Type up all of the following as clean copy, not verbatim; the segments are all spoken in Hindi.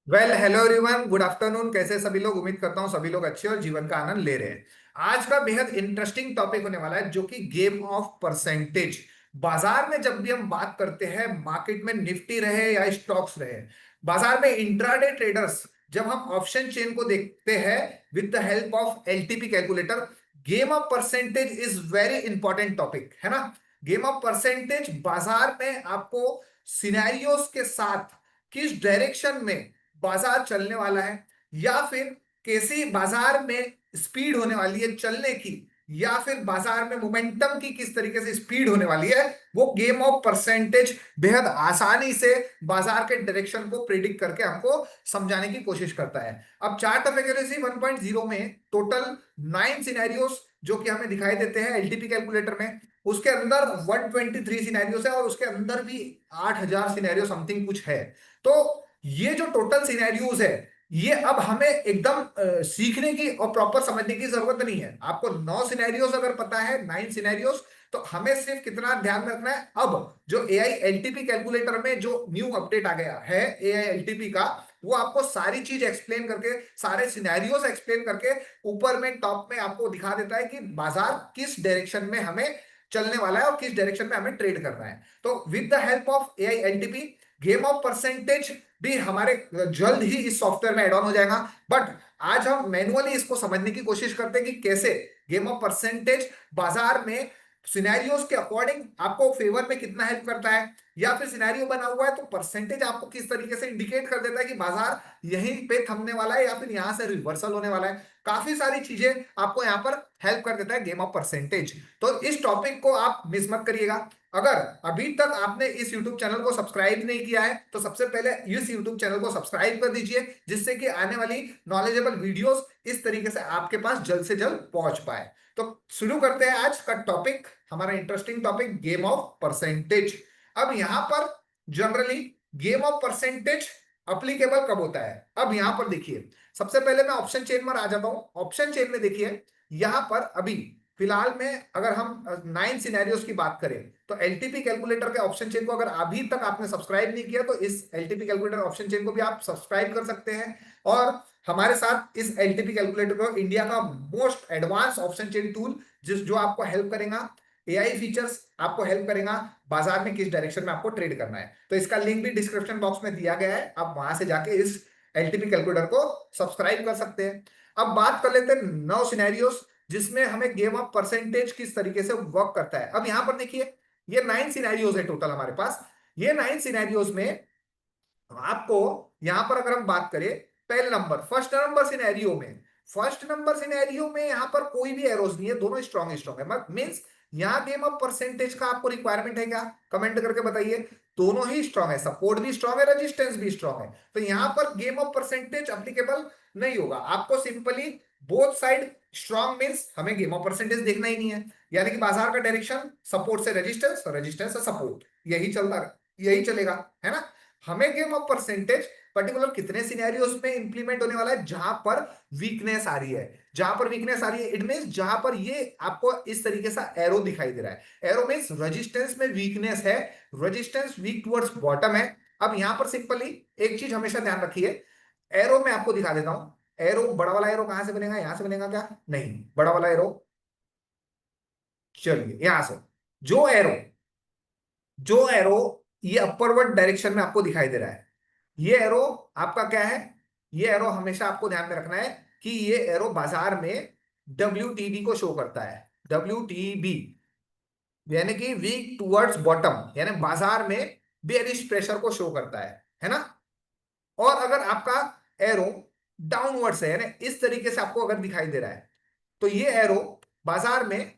Well hello everyone, good afternoon. कैसे सभी लोग? उम्मीद करता हूँ सभी लोग अच्छे और जीवन का आनंद ले रहे हैं। आज का बेहद इंटरेस्टिंग टॉपिक होने वाला है जो कि गेम ऑफ परसेंटेज। बाजार में जब भी हम बात करते हैं, मार्केट में निफ्टी रहे या स्टॉक्स रहे, बाजार में इंट्राडे ट्रेडर्स जब हम ऑप्शन चेन को देखते हैं with the help of LTP calculator, game of percentage is very important topic, है ना। गेम ऑफ परसेंटेज बाजार में आपको सिनेरियोस के साथ किस डायरेक्शन में बाजार चलने वाला है, या फिर कैसी बाजार में स्पीड होने वाली है चलने की, या फिर बाजार में मोमेंटम की किस तरीके से स्पीड होने वाली है, वो गेम ऑफ परसेंटेज बेहद आसानी से बाजार के डायरेक्शन को प्रिडिक्ट करके हमको समझाने की कोशिश करता है। अब चार्ट ऑफ एक्यूरेसी 1.0 में टोटल 9 सिनेरियोस जो कि हमें दिखाई देते हैं एलटीपी कैलकुलेटर में, उसके अंदर 123 सिनेरियोस है और उसके अंदर भी 8000 सिनेरियो समथिंग कुछ है। तो ये जो टोटल सिनेरियोज है, ये अब हमें एकदम सीखने की और प्रॉपर समझने की जरूरत नहीं है। आपको 9 सिनेरियोज अगर पता है, 9 सिनेरियोज, तो हमें सिर्फ कितना ध्यान में रखना है, अब जो एआई एलटीपी कैलकुलेटर में जो न्यू अपडेट आ गया है एआई एलटीपी का, वो आपको सारी चीज एक्सप्लेन करके, सारे सिनेरियोज एक्सप्लेन करके ऊपर में टॉप में आपको दिखा देता है कि बाजार किस डायरेक्शन में हमें चलने वाला है और किस डायरेक्शन में हमें ट्रेड करना है। तो with the help of AI LTP, game of percentage भी हमारे जल्द ही इस सॉफ्टवेयर में एड ऑन हो जाएगा। बट आज हम मैनुअली इसको समझने की कोशिश करते हैं कि कैसे गेम ऑफ परसेंटेज बाजार में सिनेरियोज के अकॉर्डिंग आपको फेवर में कितना हेल्प करता है, या फिर सिनेरियो बना हुआ है तो परसेंटेज आपको किस तरीके से इंडिकेट कर देता है कि बाजार यहीं पे थमने वाला है या फिर यहां से रिवर्सल होने वाला है। काफी सारी चीजें आपको यहां पर हेल्प कर देता है गेम ऑफ परसेंटेज। तो इस टॉपिक को आप मिस मत करिएगा। अगर अभी तक आपने इस YouTube चैनल को सब्सक्राइब नहीं किया है तो सबसे पहले इस YouTube चैनल को सब्सक्राइब कर दीजिए, जिससे कि आने वाली नॉलेजेबल वीडियोस इस तरीके से आपके पास जल्द से जल्द पहुंच पाए। तो शुरू करते हैं आज का टॉपिक, हमारा interesting topic game of percentage. अब यहां पर generally game of percentage applicable कब होता है? अब यहां पर देखिए, सबसे पहले मैं ऑप्शन चेन में आ जाता हूं। ऑप्शन चेन में देखिए, यहां पर अभी फिलहाल में अगर हम 9 सिनेरियोस की बात करें, तो एलटीपी कैलकुलेटर के ऑप्शन चेन को अगर अभी तक आपने सब्सक्राइब नहीं किया तो इस एलटीपी कैलकुलेटर ऑप्शन चेन को भी आप सब्सक्राइब कर सकते हैं। और हमारे साथ इस एलटीपी कैलकुलेटर को, इंडिया का most advance option chain tool, जिस जो आपको हेल्प करेगा, एआई फीचर्स आपको हेल्प करेगा बाजार में किस डायरेक्शन में आपको ट्रेड करना है। तो इसका लिंक भी डिस्क्रिप्शन बॉक्स में दिया गया है, आप वहां से जाके इस एलटीपी कैलकुलेटर को सब्सक्राइब कर सकते हैं। अब बात कर लेते हैं 9 सिनेरियोस जिसमें हमें गेम ऑफ परसेंटेज किस तरीके से वर्क करता है। अब यहां पर देखिए, ये 9 सिनेरियोज है टोटल हमारे पास। ये 9 सिनेरियोज में आपको, यहां पर अगर हम बात करें पहले नंबर, फर्स्ट नंबर सिनेरियो में यहां पर कोई भी एरोज नहीं है, दोनों स्ट्रॉन्ग स्ट्रॉन्ग है। मींस यहां गेम ऑफ परसेंटेज का आपको रिक्वायरमेंट है क्या? कमेंट करके बताइए। दोनों ही स्ट्रॉन्ग है, सपोर्ट भी स्ट्रॉन्ग है, रेजिस्टेंस भी स्ट्रॉन्ग है। तो यहां पर गेम ऑफ परसेंटेज एप्लीकेबल नहीं होगा। आपको simply both side strong means हमें गेम ऑफ परसेंटेज देखना ही नहीं है। यानी कि बाजार का डायरेक्शन सपोर्ट से रेजिस्टेंस, रेजिस्टेंस से सपोर्ट, यही चलता, यही चलेगा, है ना। हमें गेम ऑफ परसेंटेज पर्टिकुलर कितने सिनेरियोस में इंप्लीमेंट होने वाला है जहां पर वीकनेस आ रही है। जहां पर वीकनेस आ रही है इट मींस जहां पर ये आपको इस तरीके से एरो दिखाई दे रहा है। एरो मींस रेजिस्टेंस में वीकनेस है, रेजिस्टेंस वीक टुवर्ड्स बॉटम है। अब यहां पर सिंपली एक चीज हमेशा ध्यान रखिए, एरो में आपको दिखा देता हूं। एरो, बड़ा वाला एरो कहां से बनेगा? यहां से बनेगा क्या? नहीं, बड़ा वाला एरो, चलिए यहां से, जो एरो, जो एरो ये अपरवर्ड डायरेक्शन में आपको दिखाई दे रहा है, ये एरो आपका क्या है? ये एरो हमेशा आपको ध्यान में रखना है कि ये एरो बाजार में WTB को शो करता है। WTB यानी कि वीक टुवर्ड्स बॉटम, यानी बाजार में बेरिश प्रेशर को शो करता है ना। और अगर आपका एरो डाउनवर्ड्स है, यानी इस तरीके से आपको अगर दिखाई दे रहा है, तो ये एरो बाजार में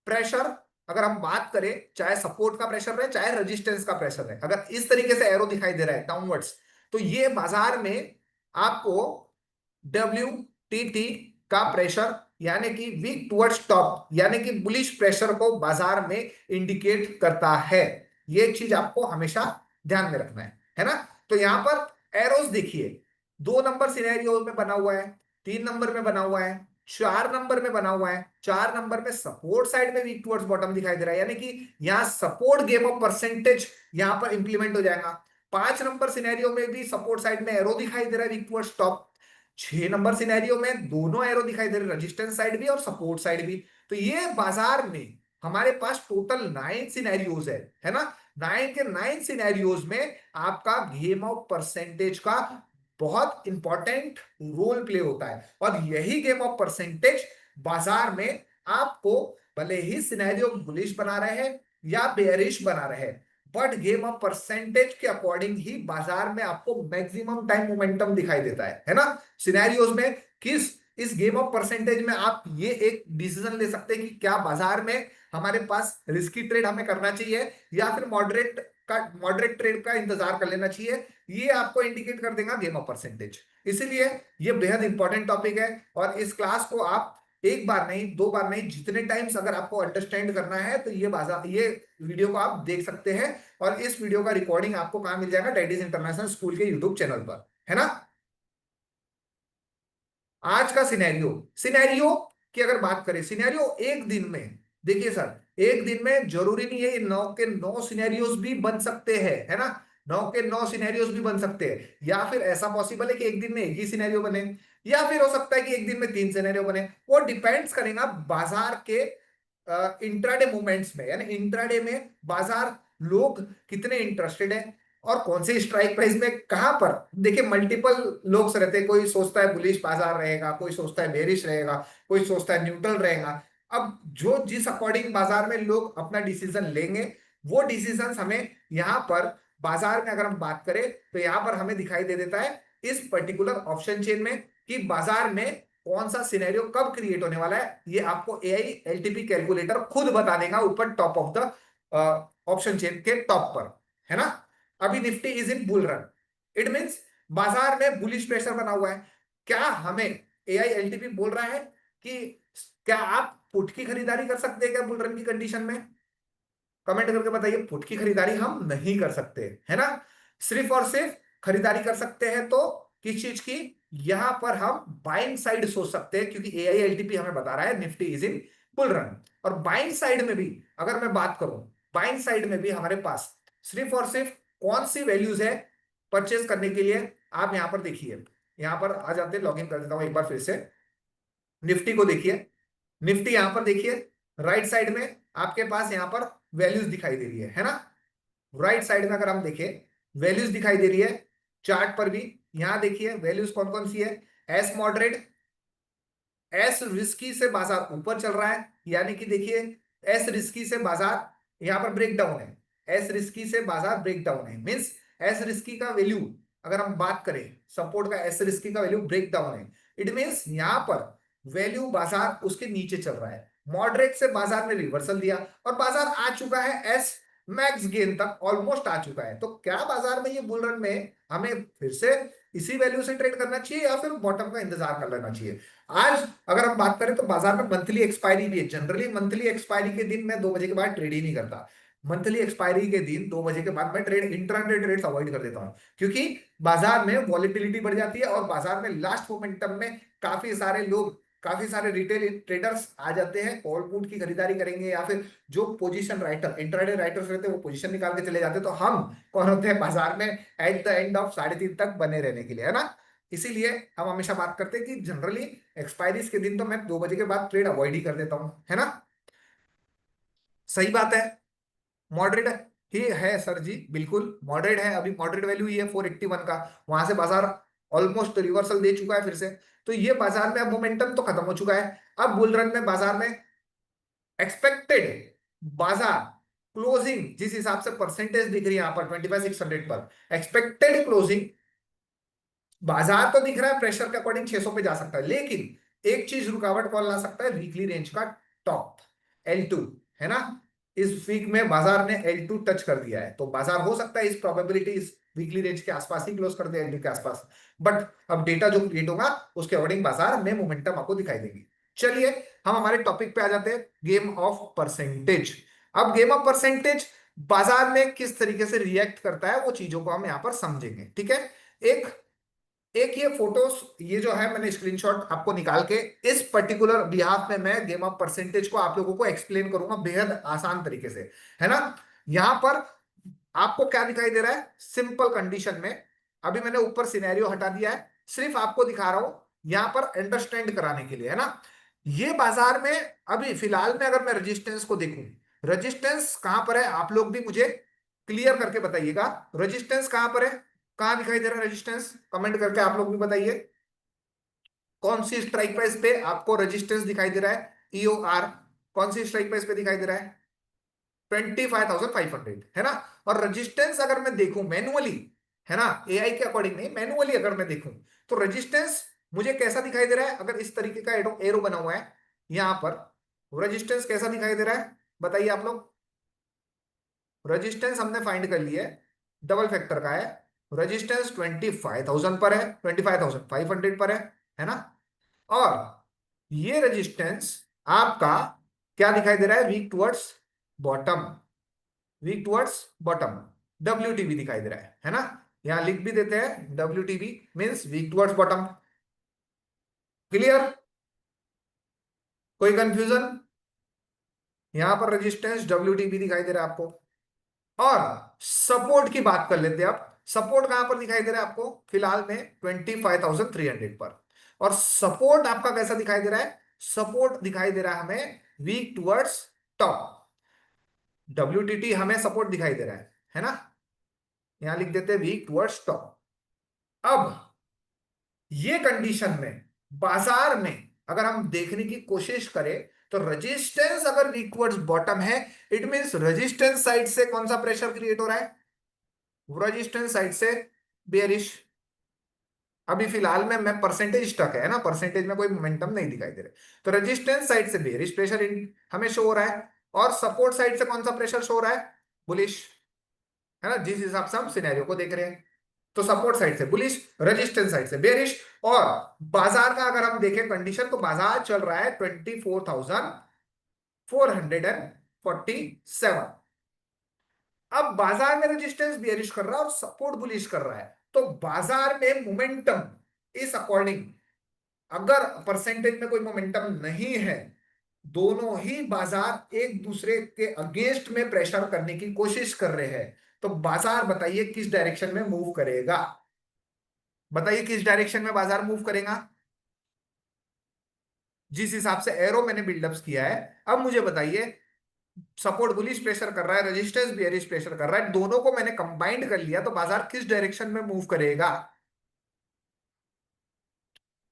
प्रेशर, अगर हम बात करें चाहे सपोर्ट का प्रेशर रहे चाहे रेजिस्टेंस का प्रेशर रहे, अगर इस तरीके से एरो दिखाई दे रहा है डाउनवर्ड्स, तो ये बाजार में आपको WTT का प्रेशर, यानी कि वीक टुवर्ड्स टॉप, यानी कि बुलिश प्रेशर को बाजार में इंडिकेट करता है। ये चीज आपको हमेशा ध्यान में रखना है ना। तो यहां पर एरोस देखिए, 2 नंबर सिनेरियो में बना हुआ है, 3 नंबर में बना हुआ है, 4 नंबर में बना हुआ है। 4 नंबर में सपोर्ट साइड में वीक टुवर्ड्स बॉटम दिखाई दे रहा है, यानी कि यहां सपोर्ट गेम ऑफ परसेंटेज यहां पर इंप्लीमेंट हो जाएगा। 5 नंबर सिनेरियो में भी सपोर्ट साइड में एरो दिखाई दे रहा है weak towards top. 6 number scenario में दोनों एरो दिखाई दे रहे हैं, रेजिस्टेंस साइड भी और सपोर्ट साइड भी। तो ये बाजार में हमारे पास टोटल 9 सिनेरियोज है ना। 9 के 9 सिनेरियोज में आपका गेम ऑफ परसेंटेज का बहुत इंपॉर्टेंट रोल प्ले होता है। और यही गेम ऑफ परसेंटेज बाजार में आपको भले ही सिनेरियो बुलिश बना रहे हैं या बेयरिश बना रहे हैं, बट गेम ऑफ परसेंटेज के अकॉर्डिंग ही बाजार में आपको मैक्सिमम टाइम मोमेंटम दिखाई देता है ना। सिनेरियोज में किस इस गेम ऑफ परसेंटेज में आप ये एक डिसीजन ले सकते हैं कि क्या बाजार में हमारे पास रिस्की ट्रेड हमें करना चाहिए या फिर मॉडरेट ट्रेड का इंतजार कर लेना चाहिए। ये आपको इंडिकेट कर देगा गेम ऑफ परसेंटेज। इसीलिए ये बेहद इंपॉर्टेंट टॉपिक है और इस क्लास को आप एक बार नहीं, दो बार नहीं, जितने टाइम्स अगर आपको अंडरस्टैंड करना है तो ये वीडियो को आप देख सकते हैं। और इस वीडियो का रिकॉर्डिंग आपको कहां मिल जाएगा, डैडीज इंटरनेशनल स्कूल के यूट्यूब चैनल पर, है ना। आज का सिनेरियो सिनेरियो की अगर बात करें, सिनेरियो एक दिन में, देखिए सर एक दिन में जरूरी नहीं है ये 9 के 9 सिनेरियोज भी बन सकते हैं, है ना। 9 के 9 सिनेरियोज भी बन सकते हैं, या फिर ऐसा पॉसिबल है कि एक दिन में एक ही सिनेरियो बने, या फिर हो सकता है कि एक दिन में 3 सिनेरियो बने। वो डिपेंड्स करेगा बाजार के इंट्राडे मूवमेंट्स में, यानी इंट्राडे में बाजार लोग कितने इंटरेस्टेड है और कौन से स्ट्राइक प्राइस में कहां पर। देखिए मल्टीपल लोग रहते हैं, कोई सोचता है बुलिश बाजार रहेगा, कोई सोचता है बेरिश रहेगा, कोई सोचता है न्यूट्रल रहेगा। अब जो जिस अकॉर्डिंग बाजार में लोग अपना डिसीजन लेंगे, वो डिसीजन हमें यहाँ पर बाजार में अगर हम बात करें तो यहाँ पर हमें दिखाई दे देता है इस पर्टिकुलर ऑप्शन चेन में कि बाजार में कौन सा सिनेरियो कब क्रिएट होने वाला है। ये आपको एआई एलटीपी कैलकुलेटर खुद बता देगा ऊपर top of the option chain के टॉप पर, है ना। अभी Nifty is in bull run, it means बाजार में बुलिश प्रेशर बना हुआ है। क्या हमें एआई एलटीपी बोल रहा है कि क्या आप पुट की खरीदारी कर सकते हैं क्या बुल रन की कंडीशन में? कमेंट करके बताइए। पुट की खरीदारी हम नहीं कर सकते, है ना। सिर्फ और सिर्फ खरीदारी कर सकते हैं तो किस चीज की, यहां पर हम बाइंग साइड सोच सकते हैं, क्योंकि एआई एलटीपी हमें बता रहा है Nifty is in bull run. और बाइंग साइड में भी अगर मैं बात करूं, बाइंग साइड में भी हमारे पास सिर्फ और सिर्फ कौन सी वैल्यूज है परचेज करने के लिए। आप यहां पर देखिए, यहां पर आ जाते हैं, लॉग इन कर देता हूं एक बार फिर से। निफ्टी को देखिए, निफ्टी यहां पर देखिए, राइट साइड में आपके पास यहां पर वैल्यूज दिखाई दे रही है ना। राइट साइड में अगर हम देखें, वैल्यूज दिखाई दे रही है। चार्ट पर भी यहां देखिए वैल्यूज कौन कौन सी है। एस मॉडरेट, एस रिस्की से बाजार ऊपर चल रहा है, यानी कि देखिए एस रिस्की से बाजार यहां पर ब्रेक डाउन है। एस रिस्की से बाजार ब्रेक डाउन है, मींस एस रिस्की का वैल्यू अगर हम बात करें, सपोर्ट का एस रिस्की का वैल्यू ब्रेक डाउन है। इट मींस यहां पर वैल्यू बाजार उसके नीचे चल रहा है। मॉडरेट से बाजार ने रिवर्सल दिया और बाजार आ चुका है एस मैक्स गेन तक, ऑलमोस्ट आ चुका है। तो क्या बाजार में ये बुल रन में हमें फिर से इसी वैल्यू से ट्रेड करना चाहिए या फिर बॉटम का इंतजार कर लेना चाहिए? आज अगर हम बात करें तो बाजार में मंथली एक्सपायरी भी है। जनरली मंथली एक्सपायरी के दिन मैं 2 बजे के बाद ट्रेड ही नहीं करता। मंथली एक्सपायरी के दिन 2 बजे के बाद मैं ट्रेड, इंट्राडे ट्रेड्स अवॉइड कर देता हूं, क्योंकि बाजार में वॉलेटिलिटी बढ़ जाती है और बाजार में लास्ट मोमेंटम में काफी सारे लोग, काफी सारे रिटेल ट्रेडर्स आ जाते हैं, कॉल पुट की खरीदारी करेंगे, या फिर जो पोजीशन राइटर, इंट्राडे राइटर्स रहते हैं वो पोजीशन निकाल के चले जाते हैं। तो हम कौन होते हैं बाजार में एट द एंड ऑफ 3:30 तक बने रहने के लिए, है ना। इसीलिए हम हमेशा बात करते हैं कि जनरली एक्सपायरीज के दिन तो मैं 2 बजे के बाद ट्रेड अवॉइड ही कर देता हूं, है ना। सही बात है। मॉडरेट ही है सर जी, बिल्कुल मॉडरेट है। अभी मॉडरेट वैल्यू ये 481 का, वहां से बाजार ऑलमोस्ट रिवर्सल दे चुका है फिर से। तो ये बाजार में अब मोमेंटम तो खत्म हो चुका है। अब बुल रन में बाजार में एक्सपेक्टेड बाजार क्लोजिंग जिस हिसाब से परसेंटेज दिख रही है यहां पर 25,600 पर, एक्सपेक्टेड क्लोजिंग बाजार तो दिख रहा है प्रेशर के अकॉर्डिंग 600 पे जा सकता है, लेकिन एक चीज रुकावट कौन ला सकता है, वीकली रेंज का टॉप L2, है ना। इस वीक में बाजार ने L2 टच कर दिया है, तो बाजार हो सकता है इस प्रोबेबिलिटी इस वीकली रेंज के आसपास ही क्लोज कर दे, L2 के आसपास। बट अब डेटा जो क्रिएट होगा उसके अकॉर्डिंग बाजार में मोमेंटम आपको दिखाई देगी। चलिए हम हमारे टॉपिक पे आ जाते हैं, गेम ऑफ परसेंटेज। अब गेम ऑफ परसेंटेज बाजार में किस तरीके से रिएक्ट करता है वो चीजों को हम यहां पर समझेंगे, ठीक है। एक एक ये फोटोस, ये जो है मैंने स्क्रीनशॉट आपको निकाल के इस पर्टिकुलर बिहाफ में मैं गेम ऑफ परसेंटेज को आप लोगों को एक्सप्लेन करूंगा बेहद आसान तरीके से, है ना। यहां पर आपको क्या दिखाई दे रहा है सिंपल कंडीशन में? अभी मैंने ऊपर सिनेरियो हटा दिया है, सिर्फ आपको दिखा रहा हूं यहां पर अंडरस्टैंड कराने के लिए, है ना। ये बाजार में अभी फिलहाल में अगर मैं रेजिस्टेंस को देखूं, रेजिस्टेंस कहां पर है आप लोग भी मुझे क्लियर करके बताइएगा। रेजिस्टेंस कहां पर है, कहां दिखाई दे रहा है रेजिस्टेंस, कमेंट करके आप लोग भी बताइए। कौन सी स्ट्राइक प्राइस पे आपको रेजिस्टेंस दिखाई दे रहा है ईओआर, कौन सी स्ट्राइक प्राइस पे दिखाई दे रहा है? 25,500, है ना। और रेजिस्टेंस अगर मैं देखूं मैनुअली, है ना, एआई के अकॉर्डिंग नहीं, मैनुअली अगर मैं देखूं तो रेजिस्टेंस मुझे कैसा दिखाई दे रहा है? अगर इस तरीके का एरो एरो बना हुआ है यहां पर, रेजिस्टेंस कैसा दिखाई दे रहा है बताइए आप लोग। रेजिस्टेंस हमने फाइंड कर लिया है, डबल फैक्टर का है। रेजिस्टेंस 25,000 पर है, 25,500 पर है ना। और ये रेजिस्टेंस आपका क्या दिखाई दे रहा है? Weak towards bottom, weak towards bottom, WTB दिखाई दे रहा है ना। यहां लिख भी देते हैं WTB means weak towards bottom. Clear? कोई कंफ्यूजन? यहां पर रेजिस्टेंस WTB दिखाई दे रहा है आपको। और सपोर्ट की बात कर लेते हैं अब। सपोर्ट कहां पर दिखाई दे रहा है आपको फिलहाल में? 25,300 पर। और सपोर्ट आपका कैसा दिखाई दे रहा है? सपोर्ट दिखाई दे रहा है हमें वीक टुवर्ड्स टॉप, WTT हमें सपोर्ट दिखाई दे रहा है ना। यहां लिख देते हैं वीक टुवर्ड्स टॉप। अब ये कंडीशन में बाजार में अगर हम देखने की कोशिश करें तो रेजिस्टेंस अगर वीक टुवर्ड्स बॉटम है, इट मींस रेजिस्टेंस साइड से कौन सा प्रेशर क्रिएट हो रहा है? रेजिस्टेंस साइड से बेयरिश। अभी फिलहाल में मैं परसेंटेज स्टक है ना, परसेंटेज में कोई मोमेंटम नहीं दिखाई दे रहा, तो रेजिस्टेंस साइड से बेयरिश प्रेशर हमें शो हो रहा है। और सपोर्ट साइड से कौन सा प्रेशर शो हो रहा है? बुलिश, है ना, जिस हिसाब से हम सिनेरियो को देख रहे हैं। तो सपोर्ट साइड से बुलिश, रेजिस्टेंस साइड से बेरिश। और बाजार का अगर हम देखें कंडीशन, तो बाजार चल रहा है 24,447। अब बाजार में रेजिस्टेंस बेरिश कर रहा है और सपोर्ट बुलिश कर रहा है, तो बाजार में मोमेंटम इस अकॉर्डिंग, अगर परसेंटेज में कोई मोमेंटम नहीं है, दोनों ही बाजार एक दूसरे के अगेंस्ट में प्रेशर करने की कोशिश कर रहे हैं, तो बाजार बताइए किस डायरेक्शन में मूव करेगा? बताइए किस डायरेक्शन में बाजार मूव करेगा? जिस हिसाब से एरो मैंने बिल्डअप्स किया है, अब मुझे बताइए सपोर्ट बुलिश प्रेशर कर रहा है, रेजिस्टेंस बेयरिश प्रेशर कर रहा है, दोनों को मैंने कंबाइंड कर लिया, तो बाजार किस डायरेक्शन में मूव करेगा?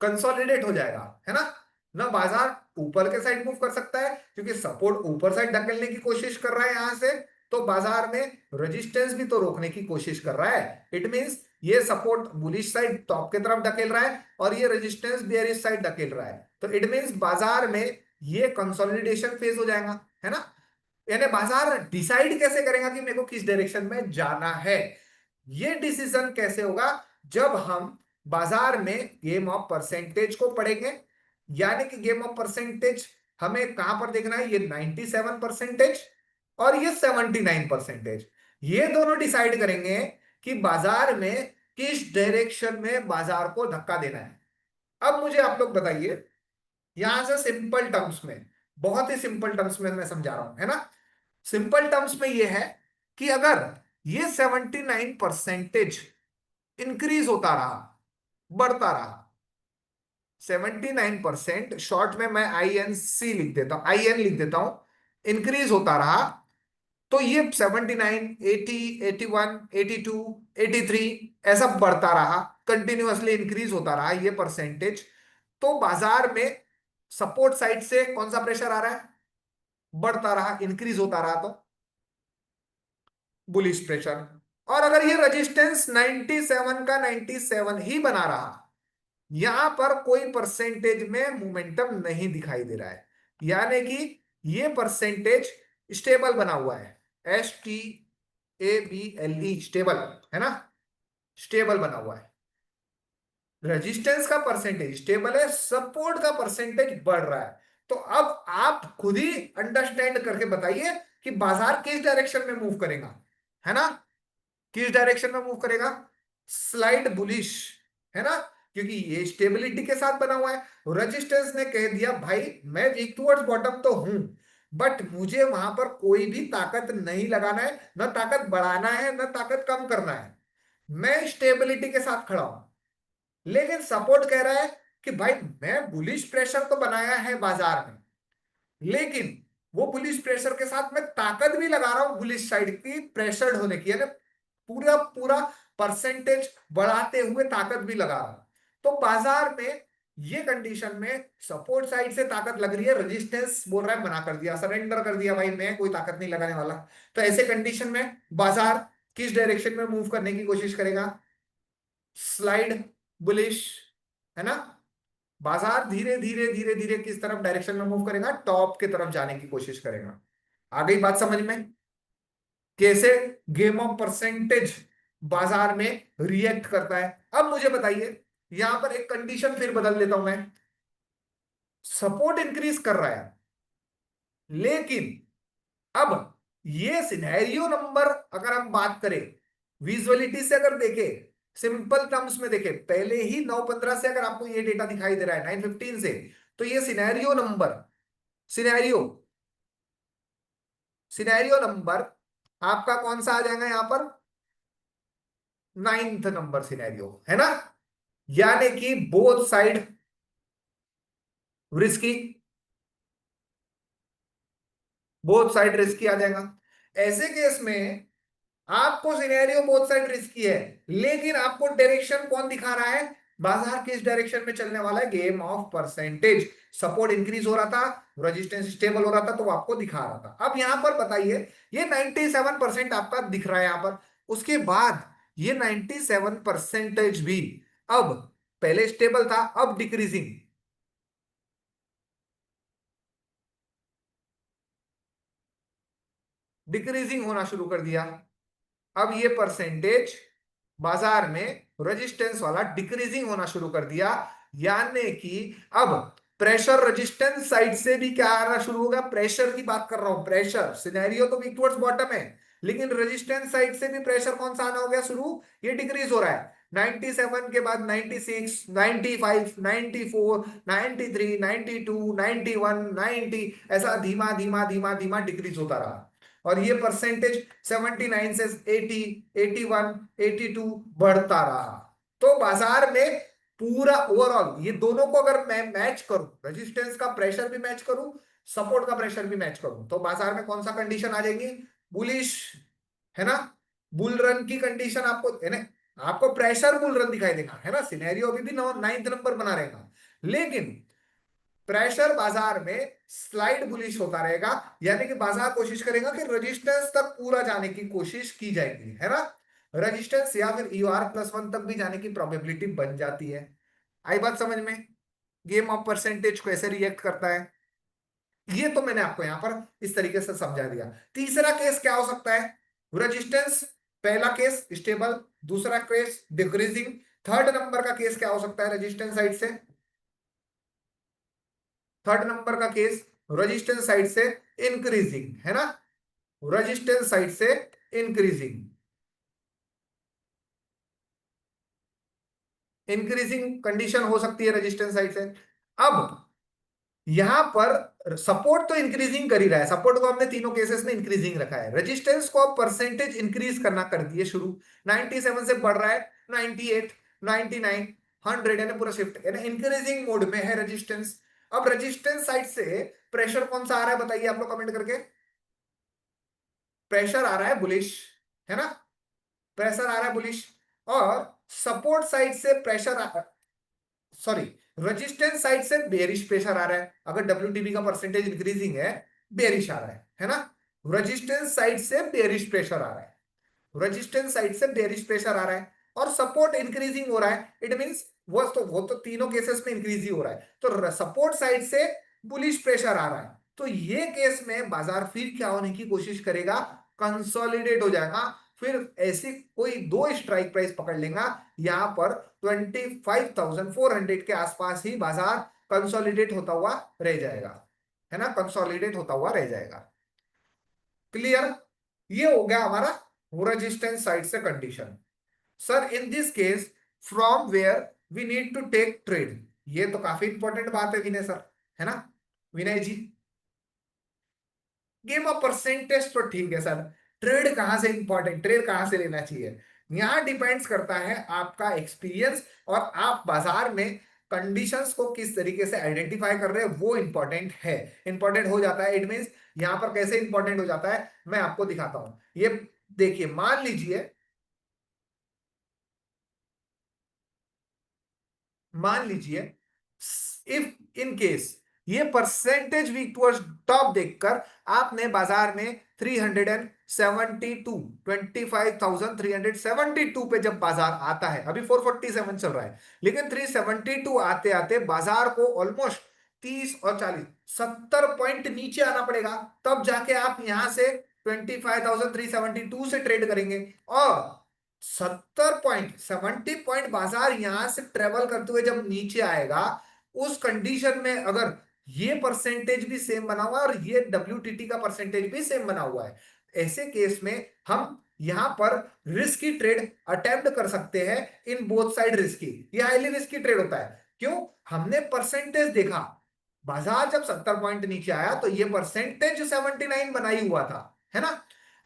कंसोलिडेट हो जाएगा, है ना। ना बाजार ऊपर के साइड मूव कर सकता है क्योंकि सपोर्ट ऊपर साइड धकेलने की कोशिश कर रहा है यहां से, तो बाजार में रेजिस्टेंस भी तो रोकने की कोशिश कर रहा है। इट मींस ये सपोर्ट बुलिश साइड टॉप की तरफ धकेल रहा है और ये रेजिस्टेंस बेयरिश साइड धकेल रहा है, तो इट मींस बाजार में ये कंसोलिडेशन फेज हो जाएगा, है ना। यानी बाजार डिसाइड कैसे करेगा कि मेरे को किस डायरेक्शन में जाना है? ये डिसीजन कैसे होगा? जब हम बाजार में गेम ऑफ परसेंटेज को पढ़ेंगे। यानी कि गेम ऑफ परसेंटेज हमें कहां पर देखना है? ये 97% और ये 79%, ये दोनों डिसाइड करेंगे कि बाजार में किस डायरेक्शन में बाजार को धक्का देना है। अब मुझे आप लोग बताइए, यहां से सिंपल टर्म्स में, बहुत ही सिंपल टर्म्स में मैं समझा रहा हूं, है ना। सिंपल टर्म्स में यह है कि अगर ये 79% इंक्रीज होता रहा, बढ़ता रहा, 79% शॉर्ट में मैं INC लिख देता हूं, IN लिख देता हूं, इंक्रीज होता रहा, तो ये 79, 80, 81, 82, 83 ऐसा बढ़ता रहा, कंटिन्यूअसली इंक्रीज होता रहा ये परसेंटेज, तो बाजार में सपोर्ट साइड से कौन सा प्रेशर आ रहा है? बढ़ता रहा, इंक्रीज होता रहा, तो बुलिश प्रेशर। और अगर ये रेजिस्टेंस 97 का 97 ही बना रहा, यहां पर कोई परसेंटेज में मोमेंटम नहीं दिखाई दे रहा है, यानी कि ये परसेंटेज स्टेबल बना हुआ है, STABLE स्टेबल, है ना, स्टेबल बना हुआ है। रेजिस्टेंस का परसेंटेज स्टेबल है, सपोर्ट का परसेंटेज बढ़ रहा है। तो अब आप खुद ही अंडरस्टैंड करके बताइए कि बाजार किस डायरेक्शन में मूव करेगा, है ना। किस डायरेक्शन में मूव करेगा? स्लाइड बुलिश, है ना, क्योंकि ये स्टेबिलिटी के साथ बना हुआ है। रेजिस्टेंस ने कह दिया भाई मैं वीक टुवर्ड्स बॉटम तो हूं, बट मुझे वहां पर कोई भी ताकत नहीं लगाना है, न ताकत बढ़ाना है न ताकत कम करना है। मैं स्टेबिलिटी के साथ खड़ा हूं। लेकिन सपोर्ट कह रहा है कि भाई मैं बुलिश प्रेशर तो बनाया है बाजार में, लेकिन वो बुलिश प्रेशर के साथ मैं ताकत भी लगा रहा हूं बुलिश साइड की प्रेशर्ड होने की, यानी पूरा पूरा परसेंटेज बढ़ाते हुए ताकत भी लगा रहा हूं। तो बाजार में ये कंडीशन में सपोर्ट साइड से ताकत लग रही है, रेजिस्टेंस बोल रहा है मना कर दिया, सरेंडर कर दिया, भाई मैं कोई ताकत नहीं लगाने वाला। तो ऐसे कंडीशन में बाजार किस डायरेक्शन में मूव करने की कोशिश करेगा? स्लाइड बुलिश, है ना। बाजार धीरे धीरे धीरे धीरे किस तरफ डायरेक्शन में मूव करेगा? टॉप की तरफ जाने की कोशिश करेगा। आ गई बात समझ में? कैसे गेम ऑफ परसेंटेज बाजार में रिएक्ट करता है। अब मुझे बताइए, यहां पर एक कंडीशन फिर बदल देता हूं मैं। सपोर्ट इंक्रीज कर रहा है, लेकिन अब ये सिनेरियो नंबर अगर हम बात करें विजुअलिटी से, अगर देखें सिंपल टर्म्स में देखें, पहले ही 9:15 से अगर आपको ये डेटा दिखाई दे रहा है 9:15 से, तो ये scenario number, scenario scenario number आपका कौन सा आ जाएगा यहां पर? 9th नंबर सिनेरियो, है ना। यानी कि both side risky, both side risky आ जाएगा। ऐसे केस में आपको सिनेरियो बोथ साइड रिस्की है, लेकिन आपको डायरेक्शन कौन दिखा रहा है? बाजार किस डायरेक्शन में चलने वाला है? Game of percentage. Support increase हो रहा था, रेजिस्टेंस स्टेबल हो रहा था, तो वो आपको दिखा रहा था। अब यहां पर बताइए, ये 97% आपका दिख रहा है यहां पर, उसके बाद ये 97% भी अब, पहले स्टेबल था अब डिक्रीजिंग, डिक्रीजिंग होना शुरू कर दिया। अब ये परसेंटेज बाजार में रेजिस्टेंस वाला डिक्रीजिंग होना शुरू कर दिया, यानी कि अब प्रेशर रेजिस्टेंस साइड से भी क्या आना शुरू होगा? प्रेशर की बात कर रहा हूं, प्रेशर। सिनेरियो तो वीक टुवर्ड्स बॉटम है, लेकिन रेजिस्टेंस साइड से भी प्रेशर कौन सा आना हो गया शुरू? ये डिक्रीज हो रहा है। 97 के बाद 96, 95, 94, 93, 92, 91, 90, ऐसा धीमा धीमा धीमा धीमा डिक्रीज होता रहा। और ये परसेंटेज 79 से 80, 81, 82 बढ़ता रहा। तो बाजार में पूरा ओवरऑल ये दोनों को अगर मैं मैच करूं, रेजिस्टेंस का प्रेशर भी मैच करूं, सपोर्ट का प्रेशर भी मैच करूं, तो बाजार में कौन सा कंडीशन आ जाएगी? बुलिश, है ना। बुल रन की कंडीशन आपको, है ना, आपको प्रेशर बुल रन दिखाई देगा, है ना। सिनेरियो अभी भी 9th नंबर बना रहेगा, लेकिन प्रेशर बाजार में स्लाइड बुलिश होता रहेगा, यानी कि बाजार कोशिश करेगा कि रेजिस्टेंस तक पूरा जाने की कोशिश की जाएगी, है ना। रेजिस्टेंस या फिर ER+1 तक भी जाने की प्रोबेबिलिटी बन जाती है। आई बात समझ में? गेम ऑफ परसेंटेज कैसे रिएक्ट करता है, ये तो मैंने आपको यहां पर इस तरीके से समझा दिया। तीसरा केस क्या हो सकता है? रेजिस्टेंस, पहला केस स्टेबल, दूसरा केस डिक्रीजिंग, थर्ड नंबर का केस क्या हो सकता है रेजिस्टेंस साइड से? थर्ड नंबर का केस रेजिस्टेंस साइड से इंक्रीजिंग, है ना। रेजिस्टेंस साइड से इंक्रीजिंग, इंक्रीजिंग कंडीशन हो सकती है रेजिस्टेंस साइड से। अब यहां पर सपोर्ट तो इंक्रीजिंग कर ही रहा है, सपोर्ट को हमने तीनों केसेस में इंक्रीजिंग रखा है, रेजिस्टेंस को अब परसेंटेज इंक्रीज करना कर दिए शुरू। 97 से बढ़ रहा है 98, 99, 100, यानी पूरा शिफ्ट, यानी इंक्रीजिंग मोड में है रेजिस्टेंस। अब रेजिस्टेंस साइड से प्रेशर कौन सा आ रहा है बताइए आप लोग कमेंट करके। प्रेशर आ रहा है बुलिश, है ना, प्रेशर आ रहा है बुलिश। और सपोर्ट साइड से प्रेशर, सॉरी, रेजिस्टेंस साइड से बेरिश प्रेशर आ रहा है। अगर WTB का परसेंटेज इंक्रीजिंग है, बेरिश आ रहा है ना। रेजिस्टेंस साइड से बेरिश प्रेशर आ रहा है, रेजिस्टेंस साइड से बेरिश प्रेशर आ रहा है, और सपोर्ट इंक्रीजिंग हो रहा है। इट मींस वो तो तीनों केसेस में इंक्रीज ही हो रहा है, तो सपोर्ट साइड से बुलिश प्रेशर आ रहा है। तो ये केस में बाजार फिर क्या होने की कोशिश करेगा? कंसोलिडेट हो जाएगा। फिर ऐसी कोई दो स्ट्राइक प्राइस पकड़ लेगा, यहां पर 25,400 के आसपास ही बाजार कंसोलिडेट होता हुआ रह जाएगा, है ना, कंसोलिडेट होता हुआ रह जाएगा। क्लियर? ये हो गया हमारा रेजिस्टेंस साइड से condition. Sir in this case from where we need to take trade, ये तो काफी इंपॉर्टेंट बात है विनय सर, है ना, विनय जी। गेम ऑफ परसेंटेज तो ठीक है सर, ट्रेड कहां से इंपॉर्टेंट, ट्रेड कहां से लेना चाहिए, यहाँ डिपेंड्स करता है आपका एक्सपीरियंस और आप बाजार में कंडीशंस को किस तरीके से आइडेंटिफाई कर रहे हैं, वो इंपॉर्टेंट है। इंपॉर्टेंट हो जाता है, इट मीन्स यहाँ पर कैसे इंपॉर्टेंट हो जाता है मैं आपको दिखाता हूं। ये देखिए, मान लीजिए इफ इन केस ये परसेंटेज वीक टूवर्ड्स टॉप देखकर आपने बाजार में 372, 25,372 पे जब बाजार आता है, अभी 447 चल रहा है, लेकिन 372 आते आते बाजार को ऑलमोस्ट 30 और 40 70 पॉइंट नीचे आना पड़ेगा, तब जाके आप यहां से 25,372 से ट्रेड करेंगे। और 70 पॉइंट 70 पॉइंट बाजार यहां से ट्रेवल करते हुए जब नीचे आएगा, उस कंडीशन में अगर ये परसेंटेज भी सेम बना हुआ है और ये डब्ल्यूटीटी का परसेंटेज भी सेम बना हुआ है, ऐसे केस में हम यहां पर रिस्की ट्रेड अटेम्प्ट कर सकते हैं। इन बोथ साइड रिस्की, ये हाईली रिस्की ट्रेड होता है। क्यों? हमने परसेंटेज देखा, बाजार जब 70 पॉइंट नीचे आया तो ये परसेंटेज 79 बनाई हुआ था, है ना।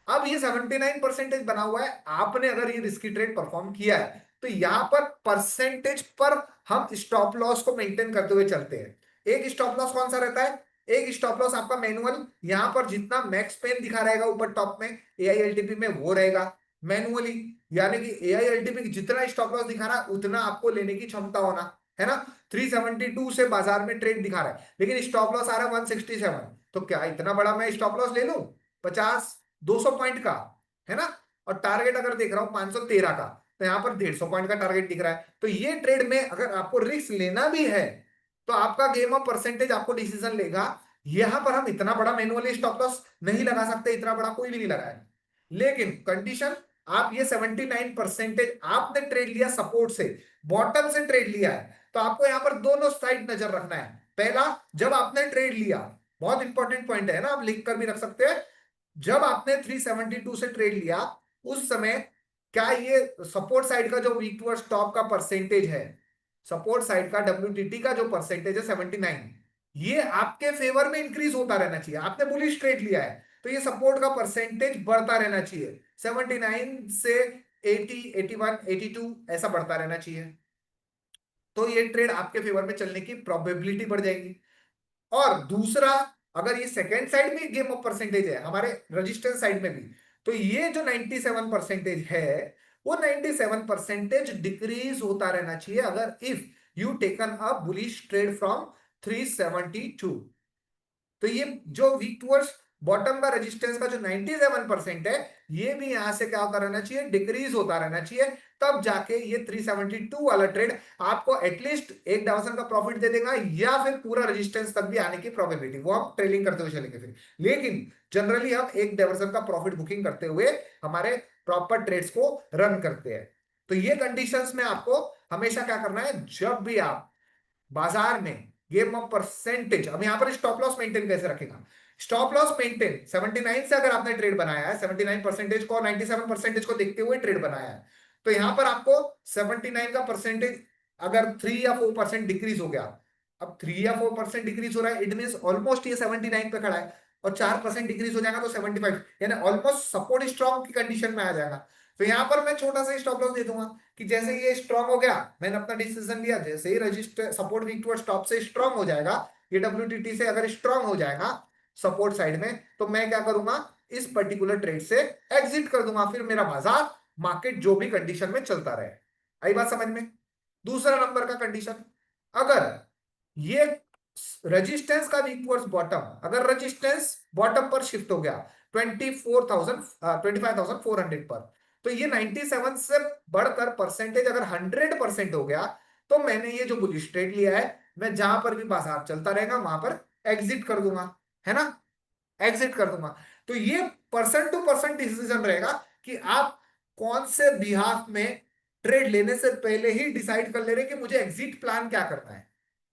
अब ये 79 परसेंटेज बना हुआ है, आपने अगर ये रिस्की ट्रेड परफॉर्म किया है तो यहां पर परसेंटेज पर हम स्टॉप लॉस को मेंटेन करते हुए चलते हैं। एक स्टॉप लॉस कौन सा रहता है? एक स्टॉप लॉस आपका मैनुअल, यहां पर जितना मैक्स पेन दिखा रहेगा ऊपर टॉप में एआईएलटीपी में वो रहेगा मैनुअली, यानी कि एआईएलटीपी जितना स्टॉप लॉस दिखा रहा है उतना आपको लेने की क्षमता होना, है ना। 372 से बाजार में ट्रेड दिखा रहा है, लेकिन स्टॉप लॉस आ रहा है 167, तो क्या इतना बड़ा मैं स्टॉप लॉस ले लूं 50 200 पॉइंट का, है ना। और टारगेट अगर देख रहा हूं 513 का, तो यहां पर 150 पॉइंट का टारगेट दिख रहा है। तो ये ट्रेड में अगर आपको रिस्क लेना भी है तो आपका गेम ऑफ परसेंटेज आपको डिसीजन लेगा। यहां पर हम इतना बड़ा मैनुअली स्टॉप लॉस नहीं लगा सकते, इतना बड़ा कोई भी नहीं लगाया, लेकिन कंडीशन आप ये 79 परसेंटेज आपने ट्रेड लिया सपोर्ट से, बॉटम से ट्रेड लिया है, तो आपको यहां पर दोनों साइड नजर रखना है। पहला, जब आपने ट्रेड लिया, बहुत इंपॉर्टेंट पॉइंट है ना, आप लिख कर भी रख सकते हैं, जब आपने 372 से ट्रेड लिया उस समय क्या ये सपोर्ट साइड का जो वीक टूवर्ड्स टॉप का परसेंटेज है, सपोर्ट साइड का डब्ल्यूटीटी का जो परसेंटेज है 79, ये आपके फेवर में इंक्रीज होता रहना चाहिए। आपने बुलिश ट्रेड लिया है तो ये सपोर्ट का परसेंटेज बढ़ता रहना चाहिए, 79 से 80, 81, 82 ऐसा बढ़ता रहना चाहिए, तो ये ट्रेड आपके फेवर में चलने की प्रोबेबिलिटी बढ़ जाएगी। और दूसरा, अगर ये सेकेंड साइड में गेम ऑफ परसेंटेज है हमारे रजिस्टेंस साइड में भी, तो ये जो 97 परसेंटेज है वो 97 परसेंटेज डिक्रीज होता रहना चाहिए अगर if you taken a bullish trade from 372। तो ये जो वीक टूवर्ड्स बॉटम का रेजिस्टेंस का जो 97% है, ये भी यहां से क्या होता रहना चाहिए, डिक्रीज होता रहना चाहिए, तब जाके ये 372 वाला ट्रेड आपको एटलीस्ट एक डाउसन का प्रॉफिट दे देगा, या फिर पूरा रेजिस्टेंस तक भी आने की प्रोबेबिलिटी, वो हम ट्रेलिंग करते हुए चलेंगे फिर। लेकिन जनरली हम एक डाइवर्सन का प्रॉफिट बुकिंग करते हुए हमारे प्रॉपर ट्रेड्स को रन करते हैं। तो ये कंडीशंस में आपको हमेशा क्या करना है, जब भी आप बाजार में गेम ऑफ परसेंटेज, अब यहां पर स्टॉप लॉस मेंटेन कैसे रखेगा, स्टॉप लॉस मेंटेन 79 से अगर आपने ट्रेड बनाया है, 79 परसेंटेज को और 97 परसेंटेज को देखते हुए ट्रेड बनाया है, तो यहां पर आपको 79 का परसेंटेज अगर 3 या 4% डिक्रीज हो गया, अब 3 या 4% डिक्रीज हो रहा है, इट मीन ऑलमोस्ट ये 79 पे खड़ा है, और 4% डिक्रीज हो जाएगा तो 75, यानी ऑलमोस्ट सपोर्ट स्ट्रॉन्ग की कंडीशन में आ जाएगा। तो यहां पर मैं छोटा सा स्टॉप लॉस दे दूंगा कि जैसे ये स्ट्रांग हो गया, मैंने अपना डिसीजन लिया, जैसे ही register support weak towards top से स्ट्रांग हो जाएगा, ये डब्ल्यूटीटी से अगर स्ट्रांग हो जाएगा सपोर्ट साइड में, तो मैं क्या करूंगा, इस पर्टिकुलर ट्रेड से एग्जिट कर दूंगा, फिर मेरा बाजार मार्केट जो भी कंडीशन में चलता रहे। आई बात समझ में? दूसरा नंबर का कंडीशन, अगर ये रेजिस्टेंस का वीक टूवर्ड्स बॉटम, अगर रेजिस्टेंस बॉटम पर शिफ्ट हो गया 25,400 पर, तो ये 97 से बढ़कर परसेंटेज अगर 100% हो गया, तो मैंने ये जो बुलिश ट्रेड लिया है, मैं जहां पर भी बाजार चलता रहेगा वहां पर एग्जिट कर दूंगा, है ना, एग्जिट कर दूंगा। तो ये पर्सन टू पर्सन डिसीजन रहेगा कि आप कौन से बिहाफ में ट्रेड लेने से पहले ही डिसाइड कर ले रहे कि मुझे एग्जिट प्लान क्या करना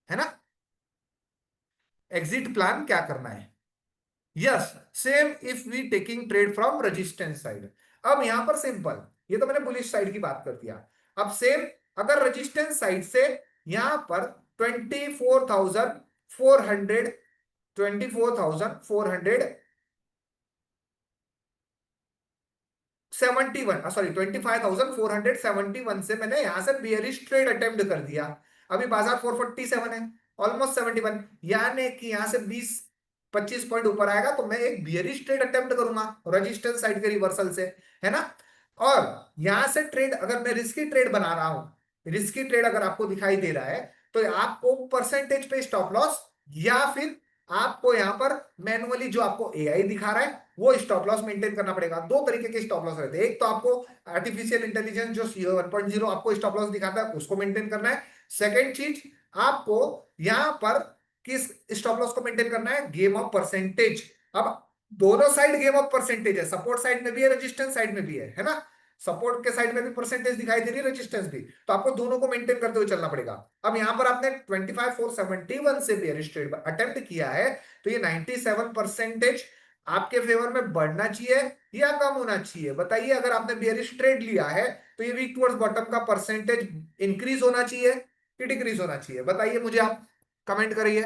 है ना, एग्जिट प्लान क्या करना है। Yes, same if we taking trade from resistance side. अब यहां पर सिंपल, ये तो मैंने बुलिश साइड की बात कर दिया। अब सेम अगर रेजिस्टेंस साइड से यहां पर 24,400, 24,400 71, सॉरी 25,471 से मैंने यहां से बियरिश ट्रेड अटेम्प्ट कर दिया। अभी बाजार 447 है, ऑलमोस्ट 71, यानी कि यहां से 20-25 पॉइंट ऊपर आएगा तो मैं एक बियरिश ट्रेड अटेम्प्ट करूंगा रेजिस्टेंस साइड के रिवर्सल से, है ना। और यहां से ट्रेड अगर मैं रिस्की ट्रेड बना रहा हूं, रिस्की ट्रेड अगर आपको दिखाई दे रहा है तो आपको परसेंटेज पे स्टॉप लॉस या फिर आपको यहां पर मैनुअली जो आपको एआई दिखा रहा है वो स्टॉप लॉस मेंटेन करना पड़ेगा। दो तरीके के स्टॉप लॉस रहते हैं, एक तो आपको आर्टिफिशियल इंटेलिजेंस जो सीओ 1.0 आपको स्टॉप लॉस दिखाता है उसको मेंटेन करना है। सेकंड चीज आपको यहां पर किस स्टॉप लॉस को मेंटेन करना है, गेम ऑफ परसेंटेज। अब दोनों साइड गेम ऑफ परसेंटेज है, सपोर्ट साइड में भी है, रेजिस्टेंस साइड में भी है ना। सपोर्ट के साइड में भी परसेंटेज दिखाई दे रही है, रेजिस्टेंस भी, तो आपको दोनों को मेंटेन करते हुए चलना पड़ेगा। अब यहां पर आपने 25,471 से बेयरिश ट्रेड अटेम्प्ट किया है तो ये 97% आपके फेवर में बढ़ना चाहिए या कम होना चाहिए, बताइए। अगर आपने बेयरिश ट्रेड लिया है तो ये वीक टुवर्ड्स बॉटम का परसेंटेज इंक्रीज होना चाहिए कि डिक्रीज होना चाहिए, बताइए मुझे आप। कमेंट करिए,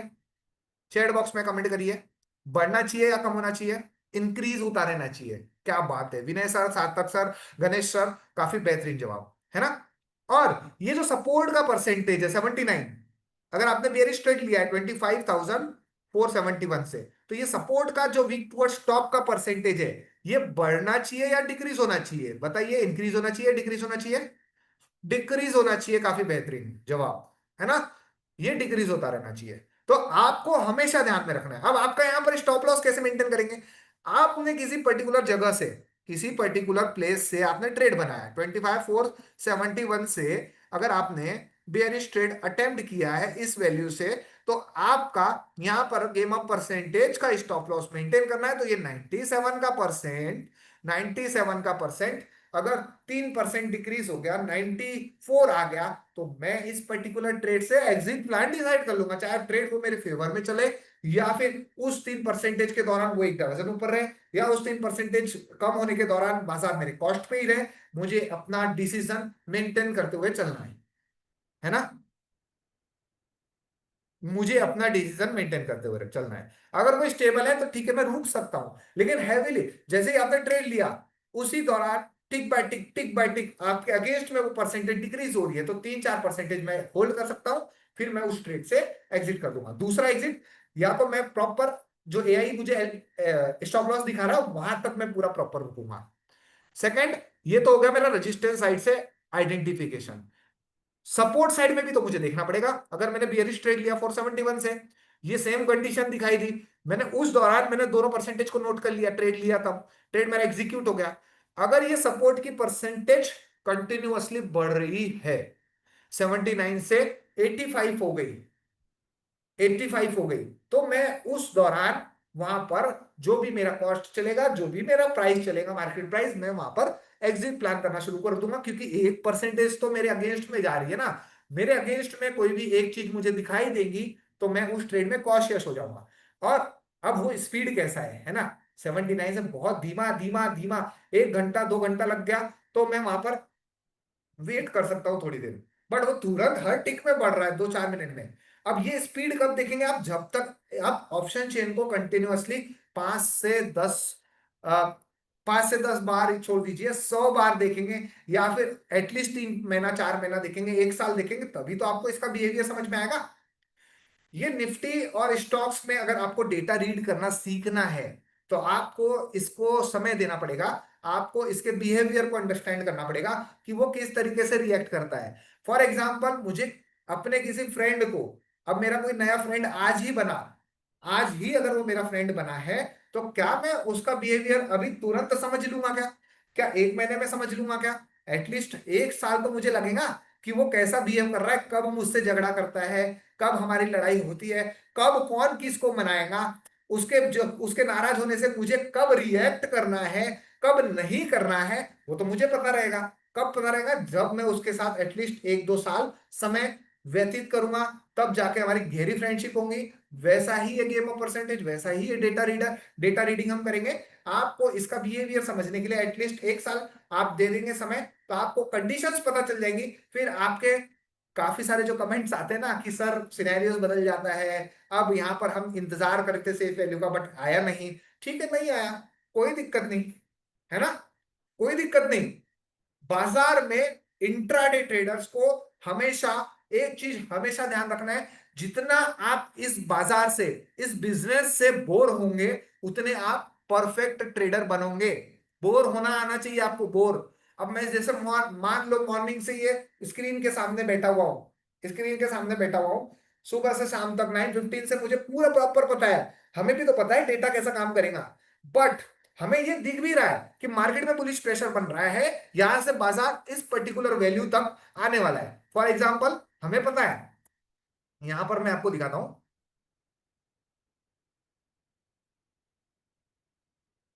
चैट बॉक्स में कमेंट करिए, बढ़ना चाहिए या कम होना चाहिए, इंक्रीज होता रहना चाहिए। क्या बात है, विनय सर, सार्थक सर, गणेश सर, काफी बेहतरीन जवाब, है ना। और ये जो सपोर्ट का परसेंटेज है 79, अगर आपने बेयरिश ट्रेड लिया है 25,471 से, तो ये सपोर्ट का जो वीक टुवर्ड्स टॉप का परसेंटेज है ये बढ़ना चाहिए या डिक्रीज होना चाहिए, बताइए। इंक्रीज होना चाहिए, डिक्रीज होना चाहिए, डिक्रीज होना चाहिए, काफी बेहतरीन जवाब, है ना। ये डिक्रीज होता रहना चाहिए। तो आपको हमेशा ध्यान में रखना है। अब आपका यहां पर स्टॉप लॉस कैसे मेंटेन करेंगे, आपने किसी पर्टिकुलर जगह से, किसी पर्टिकुलर प्लेस से आपने ट्रेड बनाया 25,471 से, अगर आपने बेयरिश ट्रेड अटेम्प्ट किया है इस वैल्यू से, तो आपका यहां पर गेम ऑफ परसेंटेज का स्टॉप लॉस मेंटेन करना है। तो ये 97 का परसेंट अगर 3% डिक्रीज हो गया, 94 आ गया, तो मैं इस पर्टिकुलर ट्रेड से एग्जिट प्लान डिसाइड कर लूंगा, चाहे ट्रेड वो मेरे फेवर में चले या फिर उस 3% के दौरान वो एक दर्जन ऊपर रहे, या उस 3% कम होने के दौरान बाजार मेरे कॉस्ट पे ही रहे। मुझे अपना डिसीजन मेंटेन करते हुए चलना है ना। मुझे अपना डिसीजन मेंटेन करते हुए चलना है। अगर कोई स्टेबल है तो ठीक है, मैं रुक सकता हूं, लेकिन हैवीली जैसे ही आपने ट्रेड लिया उसी दौरान टिक बाय टिक, टिक बाय टिक आपके अगेंस्ट में वो परसेंटेज डिक्रीज हो रही है तो 3-4% मैं होल्ड कर सकता हूं, फिर मैं उस ट्रेड से एग्जिट कर दूंगा। दूसरा एग्जिट, या तो मैं प्रॉपर जो एआई मुझे स्टॉप लॉस दिखा रहा है वहां तक मैं पूरा प्रॉपर रुकूंगा। सेकंड, ये तो हो गया मेरा रजिस्टेंस साइड से आइडेंटिफिकेशन। सपोर्ट साइड में भी तो मुझे देखना पड़ेगा। अगर मैंने बियरिश ट्रेड लिया 471 से, ये सेम कंडीशन दिखाई दी, मैंने उस दौरान मैंने दोनों परसेंटेज को नोट कर लिया, ट्रेड लिया, तब ट्रेड मेरा एग्जीक्यूट हो गया। अगर ये सपोर्ट की परसेंटेज कंटिन्यूअसली बढ़ रही है, 79 से 85 हो गई, 85 हो गई, तो मैं उस दौरान वहां पर जो भी मेरा कॉस्ट चलेगा, जो भी मेरा प्राइस चलेगा, मार्केट प्राइस, मैं वहां पर एग्जिट प्लान करना शुरू कर दूंगा, क्योंकि 1% तो मेरे अगेंस्ट में जा रही है ना। मेरे अगेंस्ट में कोई भी एक चीज मुझे दिखाई देगी तो मैं उस ट्रेड में कॉशियस हो जाऊंगा। और अब वो स्पीड कैसा है ना, 79 से बहुत धीमा धीमा धीमा, 1 घंटा 2 घंटा लग गया तो मैं वहां पर वेट कर सकता हूँ थोड़ी देर, बट वो तुरंत हर टिक में बढ़ रहा है 2-4 मिनट में। अब ये स्पीड कब देखेंगे आप, जब तक आप ऑप्शन चेन को कंटिन्यूअसली 5 से 10 5 से 10 बार ही छोड़ दीजिए, 100 बार देखेंगे, या फिर एटलीस्ट 3 महीना 4 महीना देखेंगे, एक साल देखेंगे, तभी तो आपको इसका बिहेवियर समझ में आएगा। ये निफ्टी और स्टॉक्स में अगर आपको डेटा रीड करना सीखना है तो आपको इसको समय देना पड़ेगा, आपको इसके बिहेवियर को अंडरस्टैंड करना पड़ेगा कि वो किस तरीके से रिएक्ट करता है। फॉर एग्जाम्पल, मुझे अपने किसी फ्रेंड को, अब मेरा कोई नया फ्रेंड आज ही बना, आज ही अगर वो मेरा फ्रेंड बना है, तो क्या मैं उसका बिहेवियर अभी तुरंत समझ लूंगा क्या, क्या 1 महीने में समझ लूंगा क्या, एटलीस्ट 1 साल तो मुझे लगेगा कि वो कैसा बिहेव कर रहा है, कब मुझसे झगड़ा करता है, कब हमारी लड़ाई होती है, कब कौन किसको मनाएगा, उसके जो उसके नाराज होने से मुझे कब रिएक्ट करना है, कब नहीं करना है, वो तो मुझे पता रहेगा। कब पता रहेगा, जब मैं उसके साथ एटलीस्ट 1-2 साल समय व्यतीत करूंगा, तब जाके हमारी गहरी फ्रेंडशिप होंगी। वैसा ही ये गेम ऑफ परसेंटेज, वैसा ही ये डेटा रीडिंग हम करेंगे। आपको इसका बिहेवियर समझने के लिए एटलीस्ट 1 साल आप दे देंगे समय, तो आपको कंडीशंस पता चल जाएंगी। फिर आपके काफी सारे जो कमेंट्स आते हैं ना कि सर सिनेरियोस बदल जाता है, अब यहाँ पर हम इंतजार करते सेफ वैल्यू का बट आया नहीं, ठीक है नहीं आया, कोई दिक्कत नहीं, है ना। कोई दिक्कत नहीं। बाजार में इंट्राडे ट्रेडर्स को हमेशा एक चीज हमेशा ध्यान रखना है, जितना आप इस बाजार से, इस बिजनेस से बोर होंगे, उतने आप परफेक्ट ट्रेडर बनोगे। बोर होना आना चाहिए आपको, बोर। अब मैं जैसे मान लो मॉर्निंग से ये स्क्रीन के सामने बैठा हुआ हूं, स्क्रीन के सामने बैठा हुआ हूं, सुबह से शाम तक 9:15 से मुझे पूरा प्रॉपर पता है, हमें भी तो पता है डेटा कैसा काम करेगा। बट हमें ये दिख भी रहा है कि मार्केट में बुलिश प्रेशर बन रहा है, यहां से बाजार इस पर्टिकुलर वैल्यू तक आने वाला है। फॉर एग्जांपल हमें पता है, यहां पर मैं आपको दिखाता हूं,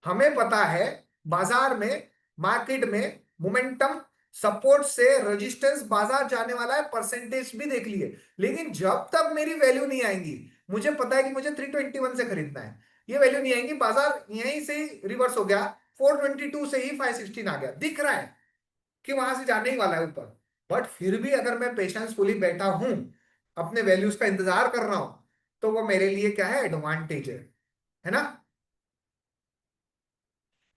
हमें पता है बाजार में, मार्केट में मोमेंटम, सपोर्ट से रेजिस्टेंस बाजार जाने वाला है, परसेंटेज भी देख लिए। लेकिन जब तक मेरी वैल्यू नहीं आएंगी, मुझे पता है कि मुझे 321 से खरीदना है, ये वैल्यू नहीं आएंगी, बाजार यहीं से ही रिवर्स हो गया, 422 से ही 516 आ गया, दिख रहा है कि वहां से जाने ही वाला है ऊपर। बट फिर भी अगर मैं पेशेंसफुली बैठा हूं, अपने वैल्यूज का इंतजार कर रहा हूं, तो वो मेरे लिए क्या है, एडवांटेज है ना।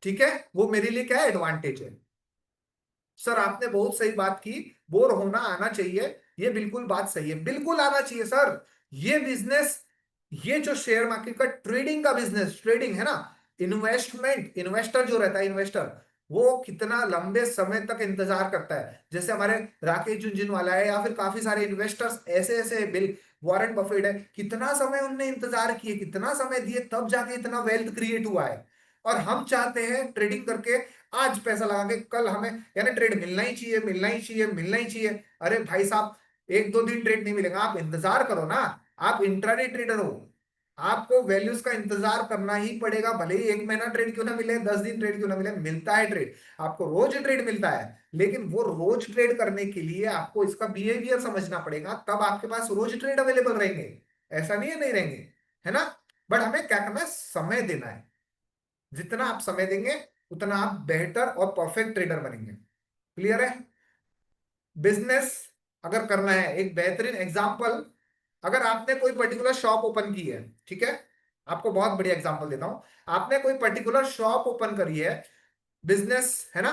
ठीक है, वो मेरे लिए क्या है, एडवांटेज है। सर आपने बहुत सही बात की, बोर होना आना चाहिए, ये बिल्कुल बात सही है, बिल्कुल आना चाहिए सर। ये बिजनेस, ये जो शेयर मार्केट का ट्रेडिंग का बिजनेस, ट्रेडिंग है ना, इन्वेस्टमेंट, इन्वेस्टर जो रहता है, इन्वेस्टर वो कितना लंबे समय तक इंतजार करता है। जैसे हमारे राकेश झुनझुनवाला है, या फिर काफी सारे इन्वेस्टर्स ऐसे ऐसे, बिल वॉरेन बफेट है, कितना समय उनने इंतजार किए, कितना समय दिए, तब जाके इतना वेल्थ क्रिएट हुआ है। और हम चाहते हैं ट्रेडिंग करके आज पैसा लगा के कल हमें, यानी ट्रेड मिलना ही चाहिए, मिलना ही चाहिए, मिलना ही चाहिए। अरे भाई साहब, एक दो दिन ट्रेड नहीं मिलेगा, आप इंतजार करो ना। आप इंट्राडे ट्रेडर हो, आपको वैल्यूज का इंतजार करना ही पड़ेगा, भले ही 1 महीना ट्रेड क्यों ना मिले, 10 दिन ट्रेड क्यों ना मिले, मिलता है ट्रेड, आपको रोज ट्रेड मिलता है। लेकिन वो रोज ट्रेड करने के लिए आपको इसका बिहेवियर समझना पड़ेगा, तब आपके पास रोज ट्रेड अवेलेबल रहेंगे। ऐसा नहीं है नहीं रहेंगे, है ना। बट हमें क्या करना है, समय देना है। जितना आप समय देंगे, उतना आप बेहतर और परफेक्ट ट्रेडर बनेंगे। क्लियर है। बिजनेस अगर करना है, एक बेहतरीन एग्जांपल, अगर आपने कोई पर्टिकुलर शॉप ओपन की है, ठीक है, आपको बहुत बढ़िया एग्जांपल देता हूं। आपने कोई पर्टिकुलर शॉप ओपन करी है, बिजनेस है ना,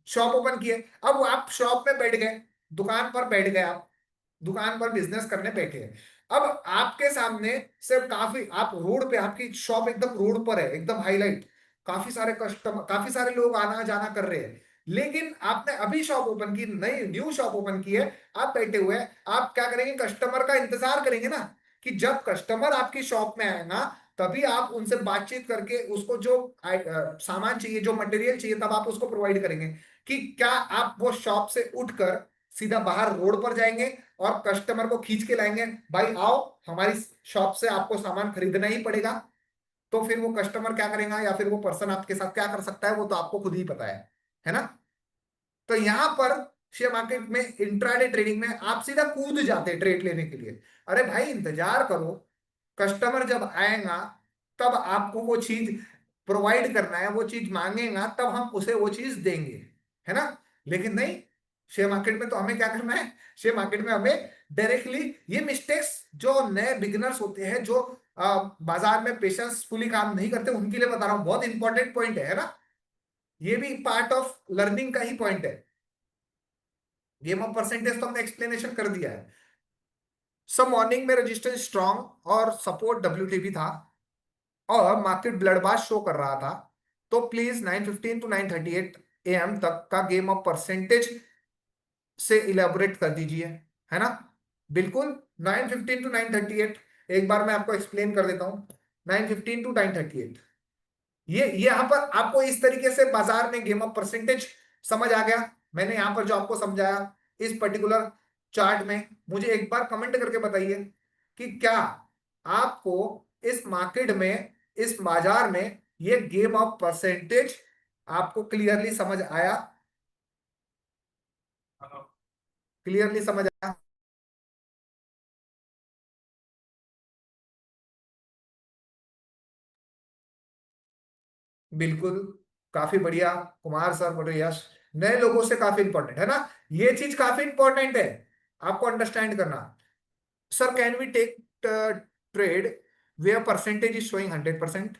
शॉप ओपन की है। अब आप शॉप में बैठ गए, दुकान पर बैठ गए, आप दुकान पर बिजनेस करने बैठे हैं। अब आपके सामने से काफी, आप रोड पे, आपकी शॉप एकदम रोड पर है, एकदम हाईलाइट, काफी सारे कस्टमर, काफी सारे लोग आना जाना कर रहे हैं। लेकिन आपने अभी शॉप ओपन की, नई न्यू शॉप ओपन की है, आप बैठे हुए हैं, आप क्या करेंगे, कस्टमर का इंतजार करेंगे ना, कि जब कस्टमर आपकी शॉप में आएगा, तभी आप उनसे बातचीत करके उसको जो सामान चाहिए, जो मटेरियल चाहिए, तब आप उसको प्रोवाइड करेंगे। कि क्या आप वो शॉप से उठकर सीधा बाहर रोड पर जाएंगे और कस्टमर को खींच के लाएंगे, भाई आओ हमारी शॉप से आपको सामान खरीदना ही पड़ेगा। तो फिर वो कस्टमर क्या करेगा, या फिर वो पर्सन आपके साथ क्या कर सकता है, वो तो आपको खुद ही पता है ना। तो यहां पर शेयर मार्केट में, इंट्राडे ट्रेडिंग में आप सीधा कूद जाते हैं ट्रेड लेने के लिए। अरे भाई इंतजार करो, कस्टमर जब आएगा, तब आपको वो चीज प्रोवाइड करना है, वो चीज मांगेगा, तब हम उसे वो चीज देंगे, है ना। लेकिन नहीं, शेयर मार्केट में तो हमें क्या करना है, शेयर मार्केट में हमें डायरेक्टली, ये मिस्टेक्स जो नए बिगिनर्स होते हैं, जो बाजार में पेशेंसफुली काम नहीं करते, उनके लिए बता रहा हूं, बहुत इंपॉर्टेंट पॉइंट है ना। ये भी पार्ट ऑफ लर्निंग का ही पॉइंट है। गेम ऑफ परसेंटेज तो हमने एक्सप्लेनेशन कर दिया है। सब मॉर्निंग में रजिस्टेंस स्ट्रॉन्ग और सपोर्ट डब्ल्यूटीबी था, और मार्केट ब्लडबाथ शो कर रहा था। तो प्लीज 9:15 टू 9:38 AM तक का गेम ऑफ परसेंटेज से इलेबोरेट कर दीजिए, है ना। बिल्कुल, 9:15 टू 9:38, एक बार मैं आपको एक्सप्लेन कर देता हूं। 9:15 टू 9:38, ये यहां पर आपको इस तरीके से बाजार में गेम ऑफ परसेंटेज समझ आ गया। मैंने यहां पर जो आपको समझाया इस पर्टिकुलर चार्ट में, मुझे एक बार कमेंट करके बताइए कि क्या आपको इस मार्केट में, इस बाजार में ये गेम ऑफ परसेंटेज आपको क्लियरली समझ आया, क्लियरली समझ आया। बिल्कुल, काफी बढ़िया। कुमार सर, बड़े यश, नए लोगों से काफी इंपॉर्टेंट है ना, ये चीज काफी इंपॉर्टेंट है आपको अंडरस्टैंड करना। Sir, can we take trade where percentage is showing 100%?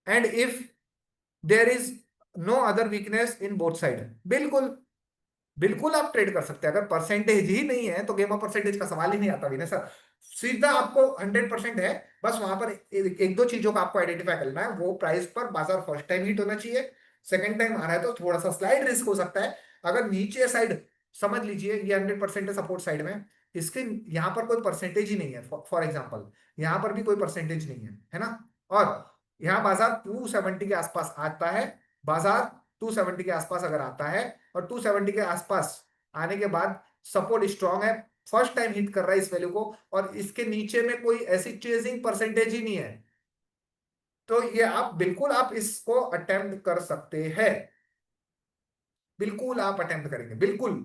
And if there is no other weakness in both side. बिल्कुल, बिल्कुल आप ट्रेड कर सकते हैं। अगर परसेंटेज ही नहीं है तो गेम ऑफ परसेंटेज का सवाल ही नहीं आता विनय सर। सीधा आपको 100% है। बस वहां पर एक दो चीजों का आपको आइडेंटिफाई करना है। वो प्राइस पर बाजार फर्स्ट टाइम हिट होना चाहिए, सेकंड टाइम आ रहा है तो थोड़ा सा स्लाइड रिस्क हो सकता है। अगर नीचे साइड, समझ लीजिए ये 100% है सपोर्ट साइड में, इसके यहाँ पर कोई परसेंटेज ही नहीं है, फॉर एग्जाम्पल यहाँ पर भी कोई परसेंटेज नहीं है ना। और यहाँ बाजार 270 के आसपास आता है, बाजार 270 के आसपास अगर आता है और 270 के आसपास आने के बाद सपोर्ट स्ट्रांग है, फर्स्ट टाइम हिट कर रहा है इस वैल्यू को, और इसके नीचे में कोई ऐसी चेजिंग परसेंटेज ही नहीं है, तो ये आप बिल्कुल आप इसको अटेम्प्ट कर सकते हैं। बिल्कुल आप अटेम्प्ट करेंगे, बिल्कुल।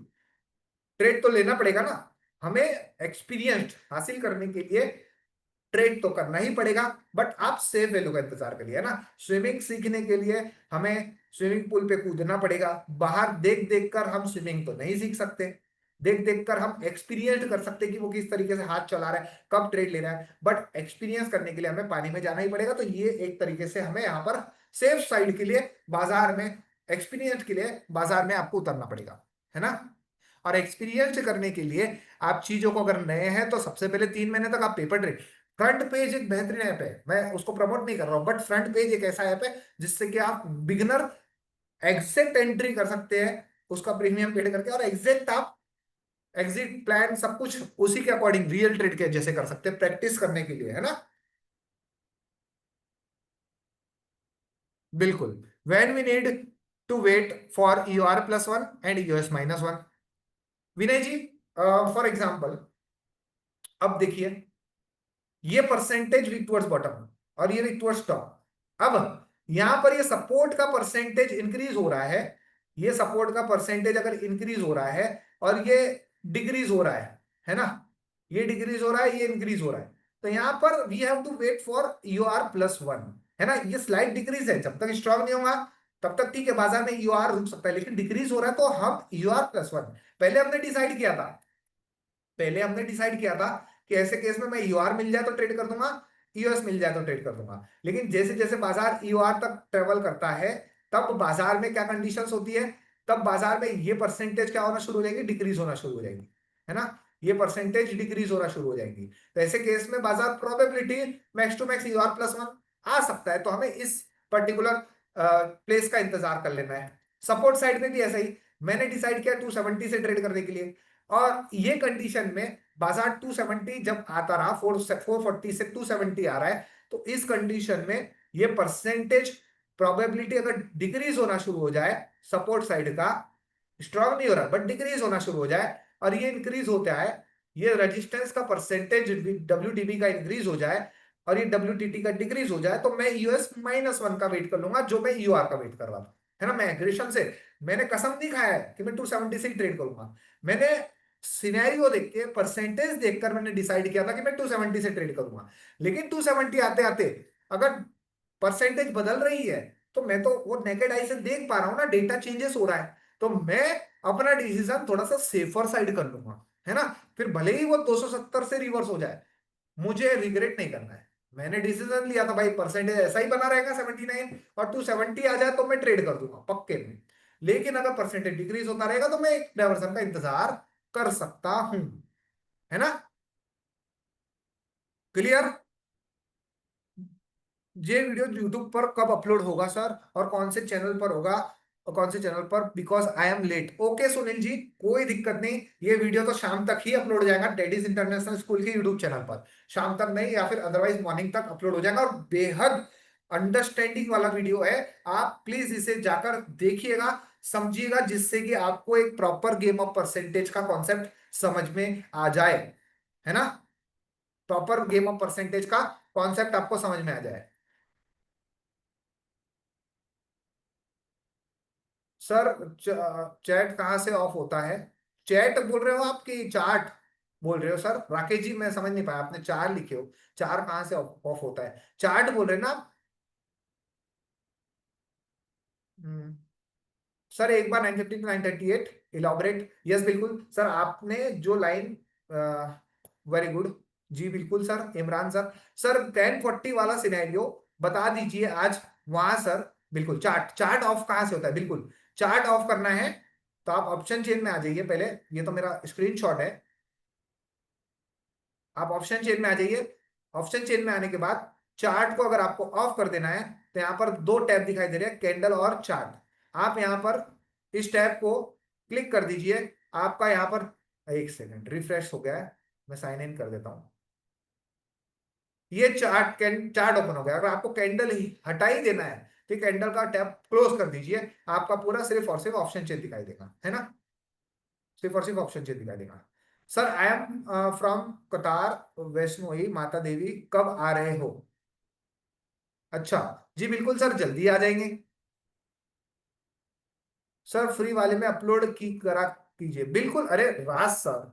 ट्रेड तो लेना पड़ेगा ना हमें, एक्सपीरियंस हासिल करने के लिए ट्रेड तो करना ही पड़ेगा। बट आप सेफ वैल्यू का इंतजार करिए, है ना। स्विमिंग सीखने के लिए हमें स्विमिंग पूल पे कूदना पड़ेगा। बाहर देख देख कर हम स्विमिंग तो नहीं सीख सकते। देख देख कर हम एक्सपीरियंस कर सकते हैं कि वो किस तरीके से हाथ चला रहा है, कब ट्रेड ले रहा है, बट एक्सपीरियंस करने के लिए हमें पानी में जाना ही पड़ेगा। तो ये एक तरीके से हमें यहाँ पर सेफ साइड के लिए बाजार में, एक्सपीरियंस के लिए बाजार में आपको उतरना पड़ेगा, है ना। और एक्सपीरियंस करने के लिए आप चीजों को, अगर नए हैं तो सबसे पहले 3 महीने तक आप पेपर ट्रेड। फ्रंट पेज एक बेहतरीन ऐप है, मैं उसको प्रमोट नहीं कर रहा हूं, बट फ्रंट पेज एक ऐसा ऐप है जिससे कि आप बिगिनर एग्जैक्ट एंट्री कर सकते हैं उसका प्रीमियम पेड करके, और एग्जैक्ट आप एग्जिट प्लान सब कुछ उसी के अकॉर्डिंग रियल ट्रेड के जैसे कर सकते हैं प्रैक्टिस करने के लिए, है ना। बिल्कुल। When we need to wait for EUR+1 and US-1, Vinay ji, for example अब देखिए ये परसेंटेज वीक टुवर्ड्स बॉटम और ये वीक टुवर्ड्स टॉप। अब यहां पर ये सपोर्ट का परसेंटेज इंक्रीज हो रहा है, ये सपोर्ट का परसेंटेज अगर इंक्रीज हो रहा है और ये डिक्रीज हो रहा है ना, ये डिक्रीज हो रहा है, ये इंक्रीज हो रहा है, तो यहां पर we have to wait for EUR+1, है ना। ये स्लाइड डिक्रीज है, जब तक स्ट्रांग नहीं होगा तब तक ठीक है, बाजार में EUR रुक सकता है, लेकिन डिक्रीज हो रहा है तो हम EUR+1, पहले हमने डिसाइड किया था, पहले हमने डिसाइड किया था कि ऐसे केस में मैं यूआर मिल जाए तो ट्रेड कर दूंगा, यूएस मिल जाए तो ट्रेड कर दूंगा। लेकिन जैसे जैसे बाजार यूआर तक ट्रेवल करता है तब बाजार में क्या कंडीशंस होती है, तब बाजार में ये परसेंटेज क्या होना शुरू हो जाएगी, डिक्रीज होना शुरू हो जाएगी, है ना। ये परसेंटेज डिक्रीज होना शुरू हो जाएगी, तो ऐसे केस में बाजार probability max to max EUR+1 आ सकता है, तो हमें इस पर्टिकुलर प्लेस का इंतजार कर लेना है। सपोर्ट साइड में भी ऐसा ही, मैंने डिसाइड किया 270 से ट्रेड करने के लिए, और ये कंडीशन में बाजार 270 जब आता रहा, 440 से 270 आ रहा है, तो इस कंडीशन में ये परसेंटेज प्रोबेबिलिटी अगर डिक्रीज होना शुरू हो जाए, सपोर्ट साइड का स्ट्रांग नहीं हो रहा बट डिक्रीज होना शुरू हो जाए और ये इंक्रीज होता है, ये रेजिस्टेंस का परसेंटेज WTB का इंक्रीज हो जाए और ये WTT का डिक्रीज हो जाए, तो मैं US-1 का वेट कर लूंगा जो मैं EUR का वेट कर रहा था, है ना। मैं एग्रेशन से, मैंने कसम नहीं खाया है कि मैं 270 से ही ट्रेड करूंगा, मैंने सिनेरियो देख के, परसेंटेज देखकर मैंने डिसाइड किया था कि मैं 270 से ट्रेड करूंगा। लेकिन 270 आते आते अगर परसेंटेज बदल रही है तो मैं तो वो नेकेड आई से देख पा रहा हूं ना, डेटा चेंजेस हो रहा है, तो मैं अपना डिसीजन थोड़ा सा सेफर साइड कर लूंगा, है ना। फिर भले ही वो 270 से रिवर्स हो जाए, मुझे रिग्रेट नहीं करना है। मैंने डिसीजन लिया था भाई परसेंटेज ऐसा ही बना रहेगा 79 और 270 आ जाए तो मैं ट्रेड कर दूंगा पक्के में। लेकिन अगर परसेंटेज डिक्रीज होता रहेगा तो मैं एक डायवर्सन का इंतजार कर सकता हूं, है ना। क्लियर। ये वीडियो यूट्यूब पर कब अपलोड होगा सर, और कौन से चैनल पर होगा, और कौन से चैनल पर, because I am late. Okay Sunil ji, कोई दिक्कत नहीं, ये वीडियो तो शाम तक ही अपलोड हो जाएगा टेडिस इंटरनेशनल स्कूल के यूट्यूब चैनल पर, शाम तक नहीं या फिर अदरवाइज मॉर्निंग तक अपलोड हो जाएगा, और बेहद अंडरस्टैंडिंग वाला वीडियो है। आप प्लीज इसे जाकर देखिएगा, समझिएगा, जिससे कि आपको एक प्रॉपर गेम ऑफ परसेंटेज का कॉन्सेप्ट समझ में आ जाए, है ना। प्रॉपर गेम ऑफ परसेंटेज का कॉन्सेप्ट आपको समझ में आ जाए। सर चैट कहाँ से ऑफ होता है, चैट बोल रहे हो आपकी चार्ट बोल रहे हो सर, राकेश जी मैं समझ नहीं पाया, आपने चार लिखे हो, चार कहाँ से ऑफ होता है, चार्ट बोल रहे हैं ना आप? हम्म, सर एक बार 950 to 938 इलाबरेट, यस बिल्कुल सर, आपने जो लाइन, वेरी गुड, जी बिल्कुल सर, इमरान सर, सर 1040 वाला सिनेरियो बता दीजिए आज वहां सर, बिल्कुल चार्ट, चार्ट ऑफ कहाँ से होता है, बिल्कुल चार्ट ऑफ करना है तो आप ऑप्शन चेन में आ जाइए पहले। ये तो मेरा स्क्रीनशॉट है। आप ऑप्शन चेन में आ जाइए। ऑप्शन चेन में आने के बाद चार्ट को अगर आपको ऑफ कर देना है तो यहाँ पर दो टैब दिखाई दे रहे हैं, कैंडल और चार्ट। आप यहाँ पर इस टैब को क्लिक कर दीजिए। आपका यहाँ पर एक सेकंड रिफ्रेश हो गया है, मैं साइन इन कर देता हूँ। ये चार्ट ओपन हो गया। अगर आपको कैंडल ही हटा ही देना है तो कैंडल का टैब क्लोज कर दीजिए। आपका पूरा सिर्फ और सिर्फ ऑप्शन चेन दिखाई देगा, है ना, सिर्फ और सिर्फ ऑप्शन चेन दिखाई देगा। सर आई एम फ्रॉम कतार वैष्णोई माता देवी, कब आ रहे हो? अच्छा, जी बिल्कुल सर, जल्दी आ जाएंगे। सर फ्री वाले में अपलोड की करा कीजिए, बिल्कुल। अरे राज सर,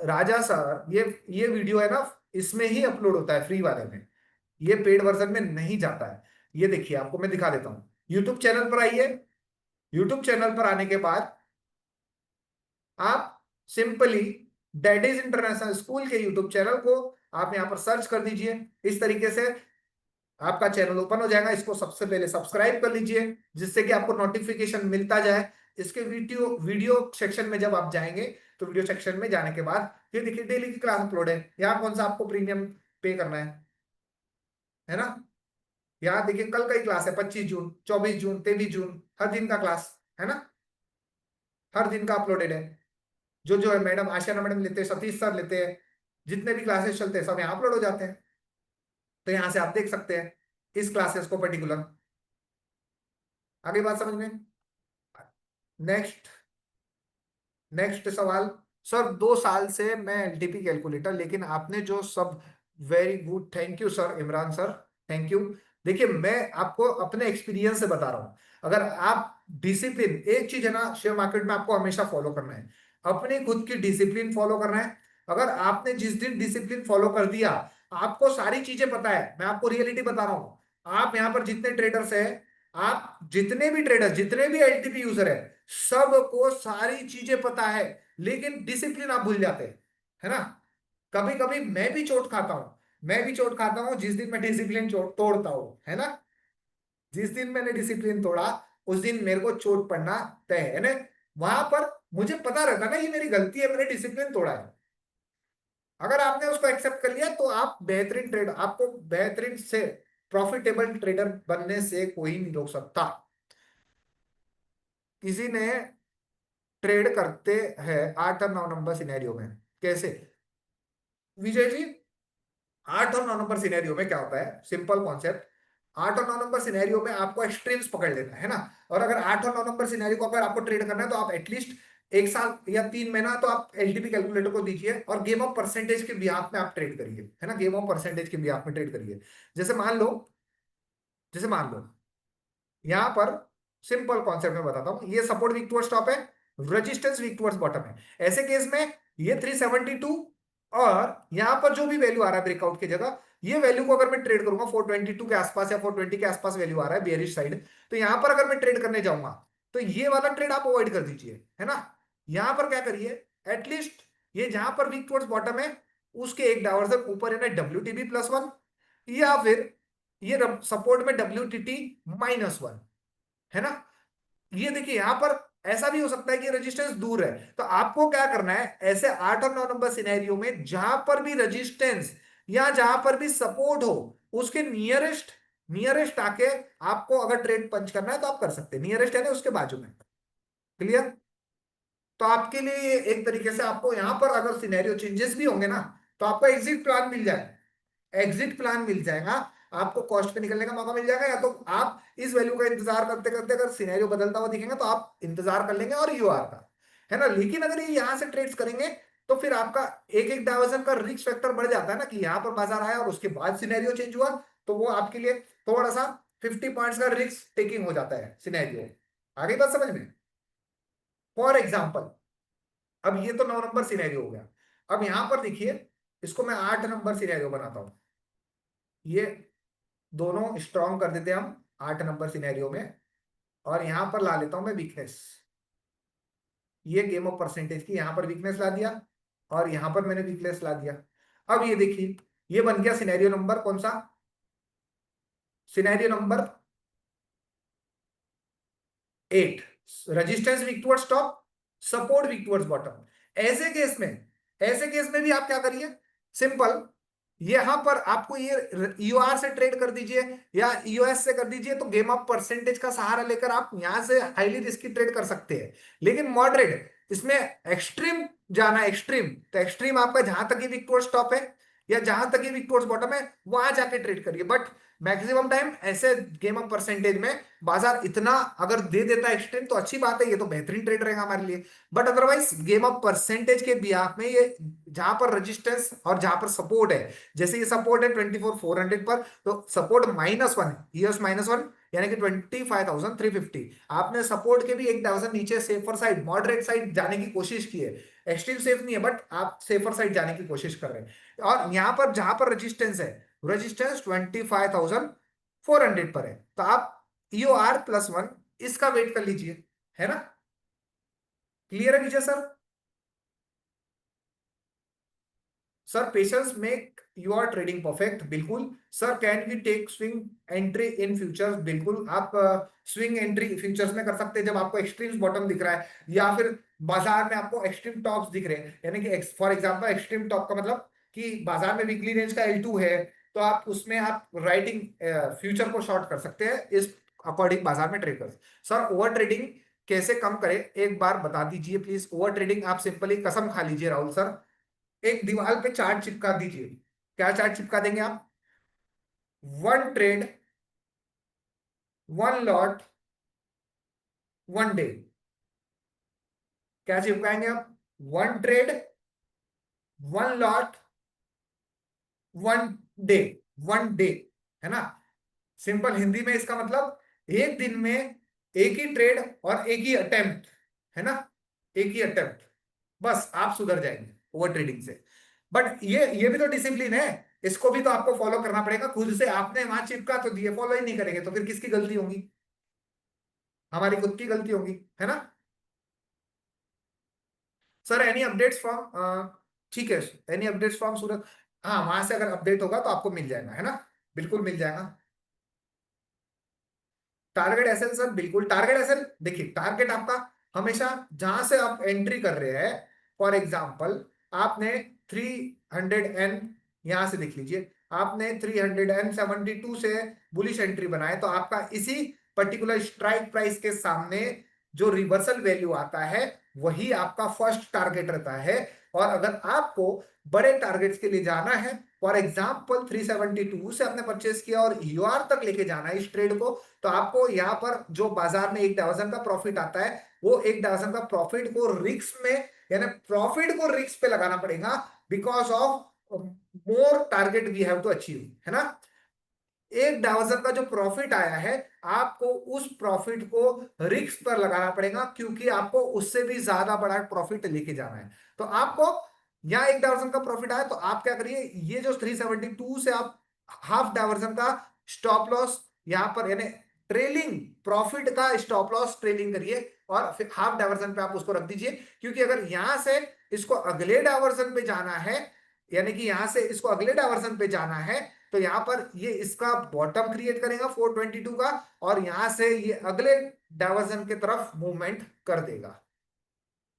राजा सर, ये वीडियो है ना, इसमें ही अपलोड होता है फ्री वाले में, ये पेड वर्जन में नहीं जाता है। ये देखिए आपको मैं दिखा देता हूँ। यूट्यूब चैनल पर आइए। यूट्यूब चैनल पर आने के बाद आप सिंपली डैडीज इंटरनेशनल स्कूल के यूट्यूब चैनल को आप यहां पर सर्च कर दीजिए। इस तरीके से आपका चैनल ओपन हो जाएगा। इसको सबसे पहले सब्सक्राइब कर लीजिए जिससे कि आपको नोटिफिकेशन मिलता जाए। इसके वीडियो वीडियो सेक्शन में जब आप जाएंगे तो वीडियो सेक्शन में जाने के बाद ये देखिए डेली की क्लास अपलोड है। यहाँ कौन सा आपको प्रीमियम पे करना है ना। यहाँ देखिए कल का ही क्लास है, 25 जून, 24 जून, 23 जून, हर दिन का क्लास है ना, हर दिन का अपलोडेड है। जो है मैडम आशियाना मैडम लेते हैं, सतीश सर लेते हैं, जितने भी क्लासेस चलते हैं सब यहाँ अपलोड हो जाते हैं। तो यहाँ से आप देख सकते हैं इस क्लासेस को पर्टिकुलर। आगे बात समझ में। नेक्स्ट, नेक्स्ट सवाल। सर 2 साल से मैं एलटीपी कैलकुलेटर, लेकिन आपने जो सब, very good, thank you sir, Imran sir, thank you. देखिए मैं आपको अपने एक्सपीरियंस से बता रहा हूं। अगर आप डिसिप्लिन, एक चीज है ना शेयर मार्केट में आपको हमेशा फॉलो करना है, अपनी खुद की डिसिप्लिन फॉलो करना है। अगर आपने जिस दिन डिसिप्लिन फॉलो कर दिया, आपको सारी चीजें पता है। मैं आपको रियलिटी बता रहा हूं। आप यहां पर जितने ट्रेडर्स हैं, आप जितने भी ट्रेडर्स, जितने भी एलटीपी यूजर है, सबको सारी चीजें पता है, लेकिन डिसिप्लिन आप भूल जाते हैं, है ना। कभी कभी मैं भी चोट खाता हूं, मैं भी चोट खाता हूं जिस दिन मैं डिसिप्लिन तोड़ता हूं, है ना। जिस दिन मैंने डिसिप्लिन तोड़ा उस दिन मेरे को चोट पड़ना तय है ना। वहां पर मुझे पता रहता ना ये मेरी गलती है, मैंने डिसिप्लिन तोड़ा है। अगर आपने उसको एक्सेप्ट कर लिया तो आप बेहतरीन ट्रेडर, आपको बेहतरीन से प्रॉफिटेबल ट्रेडर बनने से कोई नहीं रोक सकता। किसी ने ट्रेड करते हैं 8 और 9 नंबर सिनेरियो में, कैसे विजय जी? 8 और 9 नंबर सिनेरियो में क्या होता है, सिंपल कॉन्सेप्ट। 8 और 9 नंबर सिनेरियो में आपको एक्सट्रीम्स पकड़ लेना है ना। और अगर 8 और 9 नंबर सिनेरियो को अगर आपको ट्रेड करना है तो आप एटलीस्ट 1 साल या 3 महीना तो आप एलटीपी कैलकुलेटर को दीजिए और गेम ऑफ परसेंटेज के बिहाफ में आप ट्रेड करिए, है ना, गेम ऑफ परसेंटेज के बिहाफ में ट्रेड करिए। जैसे मान लो, जैसे मान लो यहां पर सिंपल कॉन्सेप्ट में बताता हूं, ये सपोर्ट वीक टुवर्ड्स टॉप है, रेजिस्टेंस वीक टुवर्ड्स बॉटम है। ऐसे केस में ये 372 और यहां पर जो भी वैल्यू आ रहा है ब्रेकआउट की जगह, ये वैल्यू को अगर मैं ट्रेड करूंगा 422 के आसपास या 420 के आसपास वैल्यू आ रहा है बियरिश साइड, तो यहां पर अगर मैं ट्रेड करने जाऊंगा तो ये वाला ट्रेड आप अवॉइड कर दीजिए, है ना। यहां पर क्या करिए, एटलीस्ट ये जहां पर वीक टुवर्ड्स बॉटम है उसके एक डायवर्सन ऊपर है ना, WTB+1, या फिर ये सपोर्ट में WTT-1, है ना। ये देखिए यहां पर ऐसा भी हो सकता है कि रेजिस्टेंस दूर है, तो आपको क्या करना है, ऐसे 8 और 9 नंबर सिनेरियो में जहां पर भी रेजिस्टेंस या जहां पर भी सपोर्ट हो उसके नियरेस्ट, नियरेस्ट आके आपको अगर ट्रेड पंच करना है तो आप कर सकते हैं। नियरेस्ट है ना उसके बाजू में, क्लियर। तो आपके लिए एक तरीके से आपको यहां पर अगर सिनेरियो चेंजेस भी होंगे ना तो आपको एग्जिट प्लान मिल जाए, एग्जिट प्लान मिल जाएगा। आपको कॉस्ट पे निकलने का मौका मिल जाएगा, या तो आप इस वैल्यू का इंतजार करते करते अगर सिनेरियो बदलता हुआ दिखेगा तो आप इंतजार कर लेंगे और यूआर का, है ना। लेकिन अगर ये यहां से ट्रेड्स करेंगे तो फिर आपका एक एक डायवर्जन का रिस्क फैक्टर बढ़ जाता है ना, कि यहां पर बाजार आया और उसके बाद सिनेरियो चेंज हुआ, तो वो आपके लिए थोड़ा सा 50 पॉइंट्स का रिस्क टेकिंग हो जाता है सिनेरियो। आगे बात समझ में। फॉर एग्जाम्पल, अब ये तो 9 नंबर सिनेरियो हो गया। अब यहां पर देखिए, इसको मैं 8 नंबर सिनेरियो बनाता हूं। ये दोनों स्ट्रॉन्ग कर देते हैं हम 8 नंबर सिनेरियो में, और यहां पर ला लेता हूं मैं वीकनेस। ये गेम ऑफ परसेंटेज की यहां पर वीकनेस ला दिया और यहां पर मैंने वीकनेस ला दिया। अब ये देखिए, ये बन गया सिनेरियो नंबर कौन सा, scenario number 8, resistance weak towards top, support weak towards bottom. ऐसे केस में ऐसे केस में भी आप क्या करिए, सिंपल, यहां पर आपको ये यूआर से ट्रेड कर दीजिए या यूएस से कर दीजिए, तो गेम ऑफ परसेंटेज का सहारा लेकर आप यहां से हाईली रिस्की ट्रेड कर सकते हैं। लेकिन मॉडरेट, इसमें एक्सट्रीम जाना, एक्सट्रीम तो एक्सट्रीम आपका जहां तक ही वीक टुवर्ड्स टॉप है या जहां तक ही वीक टुवर्ड्स बॉटम है वहां जाके ट्रेड करिए। बट मैक्सिमम टाइम ऐसे गेम ऑफ परसेंटेज में बाजार इतना अगर दे देता है एक्सट्रीम तो अच्छी बात है, ये तो बेहतरीन ट्रेड रहेगा हमारे लिए। But otherwise game of percentage के बिहाफ में ये जहां पर रेजिस्टेंस और जहां पर सपोर्ट है, जैसे ये सपोर्ट है 24,400 पर, तो सपोर्ट -1 है, ईएस -1 यानी कि 25,350। आपने सपोर्ट के भी 1,000 नीचे सेफर साइड, मॉडरेट साइड जाने की कोशिश की है। एक्सट्रीम सेफ नहीं है बट आप सेफर साइड जाने की कोशिश कर रहे हैं। और यहां पर जहां पर रेजिस्टेंस है, रेजिस्टेंस 25,400 पर है, तो आप EOR+1 इसका वेट कर लीजिए, है ना। क्लियर है Vijay sir? Sir patience make your trading perfect, बिल्कुल सर। Can we take swing entry in futures? बिल्कुल, आप स्विंग एंट्री फ्यूचर्स में कर सकते हैं जब आपको एक्सट्रीम बॉटम दिख रहा है या फिर बाजार में आपको एक्सट्रीम टॉप्स दिख रहे हैं, यानी कि फॉर एग्जांपल एक्सट्रीम टॉप का मतलब कि बाजार में वीकली रेंज का L2 है, तो आप उसमें आप राइटिंग फ्यूचर को शॉर्ट कर सकते हैं, इस अकॉर्डिंग बाजार में ट्रेड कर सकते हैं। सर ओवर ट्रेडिंग कैसे कम करें, एक बार बता दीजिए प्लीज। ओवर ट्रेडिंग आप सिंपली कसम खा लीजिए राहुल सर, एक दीवार पे चार्ट चिपका दीजिए। क्या चार्ट चिपका देंगे आप? One trade, one lot, one day. क्या चिपकाएंगे आप? One trade, one lot, one day, one day, है ना। सिंपल हिंदी में इसका मतलब एक दिन में एक ही ट्रेड और एक ही अटेम्प्ट, है ना, एक ही अटेम्प्ट। बस आप सुधर जाएंगे ओवर ट्रेडिंग से। बट ये भी तो डिसिप्लिन है, इसको भी तो आपको फॉलो करना पड़ेगा। खुद से आपने वहां चिपका तो दिए, फॉलो ही नहीं करेंगे तो फिर किसकी गलती होगी? हमारी खुद की गलती होगी, है ना। सर एनी अपडेट्स फ्रॉम, ठीक है, एनी अपडेट्स फ्रॉम सूरत? हाँ, वहां से अगर अपडेट होगा तो आपको मिल जाएगा, है ना, बिल्कुल मिल जाएगा। टारगेट एसएल सर, बिल्कुल टारगेट एसएल, देखिए टारगेट आपका हमेशा जहां से आप एंट्री कर रहे हैं, फॉर एग्जांपल आपने 300 एन, यहां से देख लीजिए, आपने 372 से बुलिश एंट्री बनाए, तो आपका इसी पर्टिकुलर स्ट्राइक प्राइस के सामने जो रिवर्सल वैल्यू आता है वही आपका फर्स्ट टारगेट रहता है। और अगर आपको बड़े टारगेट्स के लिए जाना है, फॉर एग्जाम्पल 372 से आपने परचेस किया और यूआर तक लेके जाना है इस ट्रेड को, तो आपको यहां पर जो बाजार में 1,000 का प्रॉफिट आता है, वो 1,000 का प्रॉफिट को रिस्क में, यानी प्रॉफिट को रिस्क पे लगाना पड़ेगा, because of more target we have to achieve, है ना। 1,000 का जो प्रॉफिट आया है, आपको उस प्रॉफिट को रिस्क पर लगाना पड़ेगा, क्योंकि आपको उससे भी ज्यादा बड़ा प्रॉफिट लेके जाना है। तो आपको यहाँ 1,000 का प्रॉफिट आया, तो आप क्या करिए, ये जो 372 से आप हाफ डाइवर्जन का स्टॉप लॉस यहां पर, यानी ट्रेलिंग प्रॉफिट का स्टॉप लॉस ट्रेलिंग करिए और फिर हाफ डाइवर्जन पे आप उसको रख दीजिए। क्योंकि अगर यहां से इसको अगले डाइवर्जन पे जाना है, यानी कि यहां से इसको अगले डाइवर्जन पे जाना है, तो यहां पर ये इसका बॉटम क्रिएट करेगा 422 का, और यहां से ये अगले डाइवर्जन की तरफ मूवमेंट कर देगा।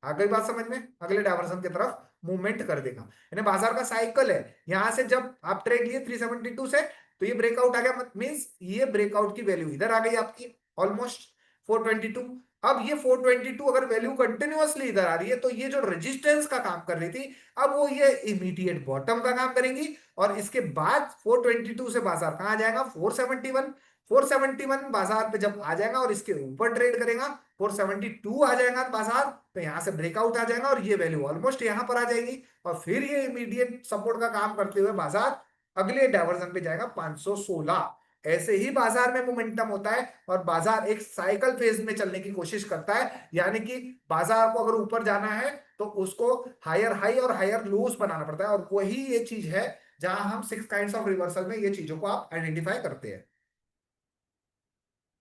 आ गई बात समझ में? अगले डायवर्सन की तरफ मूवमेंट कर देगा, यानी बाजार का साइकिल है। यहां से जब आप ट्रेड लिए 372 से, तो ये ब्रेकआउट आ गया, मींस ये ब्रेकआउट की वैल्यू इधर आ गई आपकी ऑलमोस्ट 422। अब ये 422 अगर वैल्यू कंटिन्यूअसली इधर आ रही है, तो ये जो रेजिस्टेंस का काम कर रही थी, अब वो ये इमीडिएट बॉटम का काम करेंगी। और इसके बाद 422 से बाजार कहां आ जाएगा? 471। 471 बाजार पे जब आ जाएगा और इसके ऊपर ट्रेड करेगा, 472 आ जाएगा बाजार, तो यहां से ब्रेकआउट आ जाएगा और ये वैल्यू ऑलमोस्ट यहां पर आ जाएगी, और फिर ये इमीडिएट सपोर्ट का काम करते हुए बाजार अगले डायवर्जन पे जाएगा 516। ऐसे ही बाजार में मोमेंटम होता है और बाजार एक साइकिल फेज में चलने की कोशिश करता है, यानी कि बाजार को अगर ऊपर जाना है तो उसको हायर हाई और हायर लोज बनाना पड़ता है, और वही ये चीज है जहां हम 6 काइंड्स ऑफ रिवर्सल में ये चीजों को आप आइडेंटिफाई करते हैं,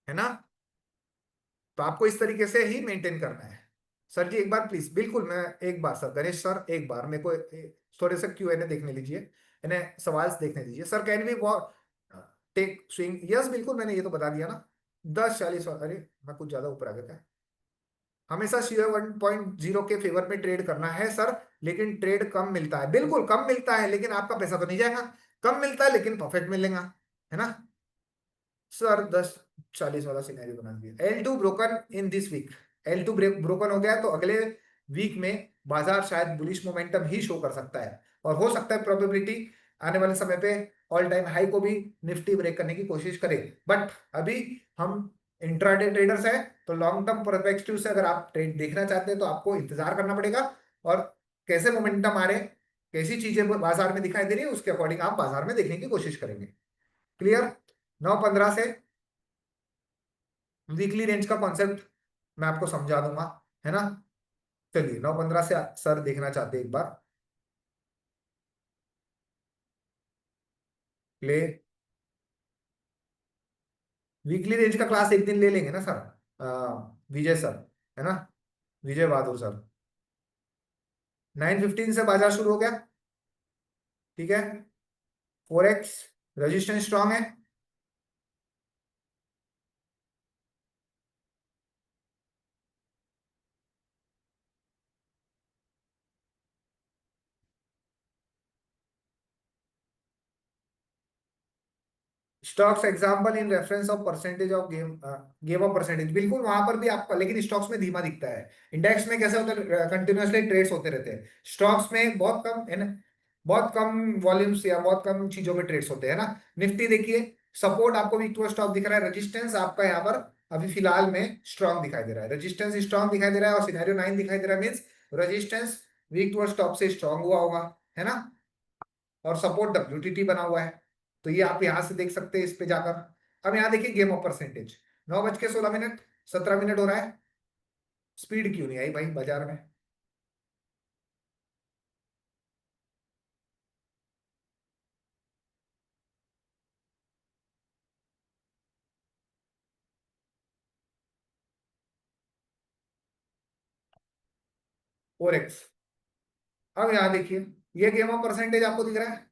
है ना। तो आपको इस तरीके से ही मेंटेन करना है। सर जी एक बार प्लीज, बिल्कुल मैं एक बार, सर गणेश सर एक बार मेरे को थोड़े से क्यू एन ए देखने लीजिए, इन्हें सवाल देखने दीजिए। Sir can we take swing? Yes बिल्कुल, मैंने ये तो बता दिया ना। 10-40, अरे मैं कुछ ज्यादा ऊपर आ गया क्या? हमेशा शेयर 1.0 के फेवर में ट्रेड करना है सर, लेकिन ट्रेड कम मिलता है, बिल्कुल कम मिलता है, लेकिन आपका पैसा तो नहीं जाएगा। कम मिलता है लेकिन प्रॉफिट मिलेगा, है ना? सर 10-40 वाला सिनेरियो बना दिया। L2 broken in this week. L2 broken हो गया तो अगले वीक में बाजार शायद बुलिश मोमेंटम ही शो कर सकता है, और हो सकता है प्रोबेबिलिटी आने वाले समय पे ऑल टाइम हाई को भी निफ्टी ब्रेक करने की कोशिश करे। बट अभी हम इंट्राडे ट्रेडर्स हैं, तो लॉन्ग टर्म परस्पेक्टिव से अगर आप ट्रेड देखना चाहते हैं तो आपको इंतजार करना पड़ेगा, और कैसे मोमेंटम आ रहे, कैसी चीजें बाजार में दिखाई दे रही है, उसके अकॉर्डिंग आप बाजार में देखने की कोशिश करेंगे। क्लियर? 9-15 से वीकली रेंज का कॉन्सेप्ट मैं आपको समझा दूंगा, है ना? चलिए 9-15 से सर देखना चाहते हैं एक बार। प्ले वीकली रेंज का क्लास एक दिन ले लेंगे ना सर? विजय सर, है ना? विजय बहादुर सर। 9:15 से बाजार शुरू हो गया, ठीक है? 4x रजिस्टेंस स्ट्रांग है। Stocks example in reference of percentage of game, game of percentage, बिल्कुल वहां पर भी आपका, लेकिन स्टॉक्स में धीमा दिखता है। इंडेक्स में कैसे होता है, कंटिन्यूअसली ट्रेड्स होते रहते हैं। स्टॉक्स में बहुत कम है ना, बहुत कम वॉल्यूम्स या बहुत कम चीजों में ट्रेड्स होते हैं ना। निफ्टी देखिए, सपोर्ट आपको वीक टू स्टॉक दिख रहा है, रेजिस्टेंस आपका यहाँ पर अभी फिलहाल में स्ट्रांग दिखाई दे रहा है, रेजिस्टेंस स्ट्रांग दिखाई दे रहा है, और सिनेरियो 9 दिखाई दे रहा है, means resistance weak to stock से स्ट्रांग हुआ होगा, है ना? और सपोर्ट WTT बना हुआ है। तो ये आप यहां से देख सकते हैं इस पे जाकर। अब यहाँ देखिए गेम ऑफ परसेंटेज, 9:16, 17 मिनट हो रहा है। स्पीड क्यों नहीं आई भाई बाजार में? 4x। अब यहाँ देखिए, ये गेम ऑफ परसेंटेज आपको दिख रहा है,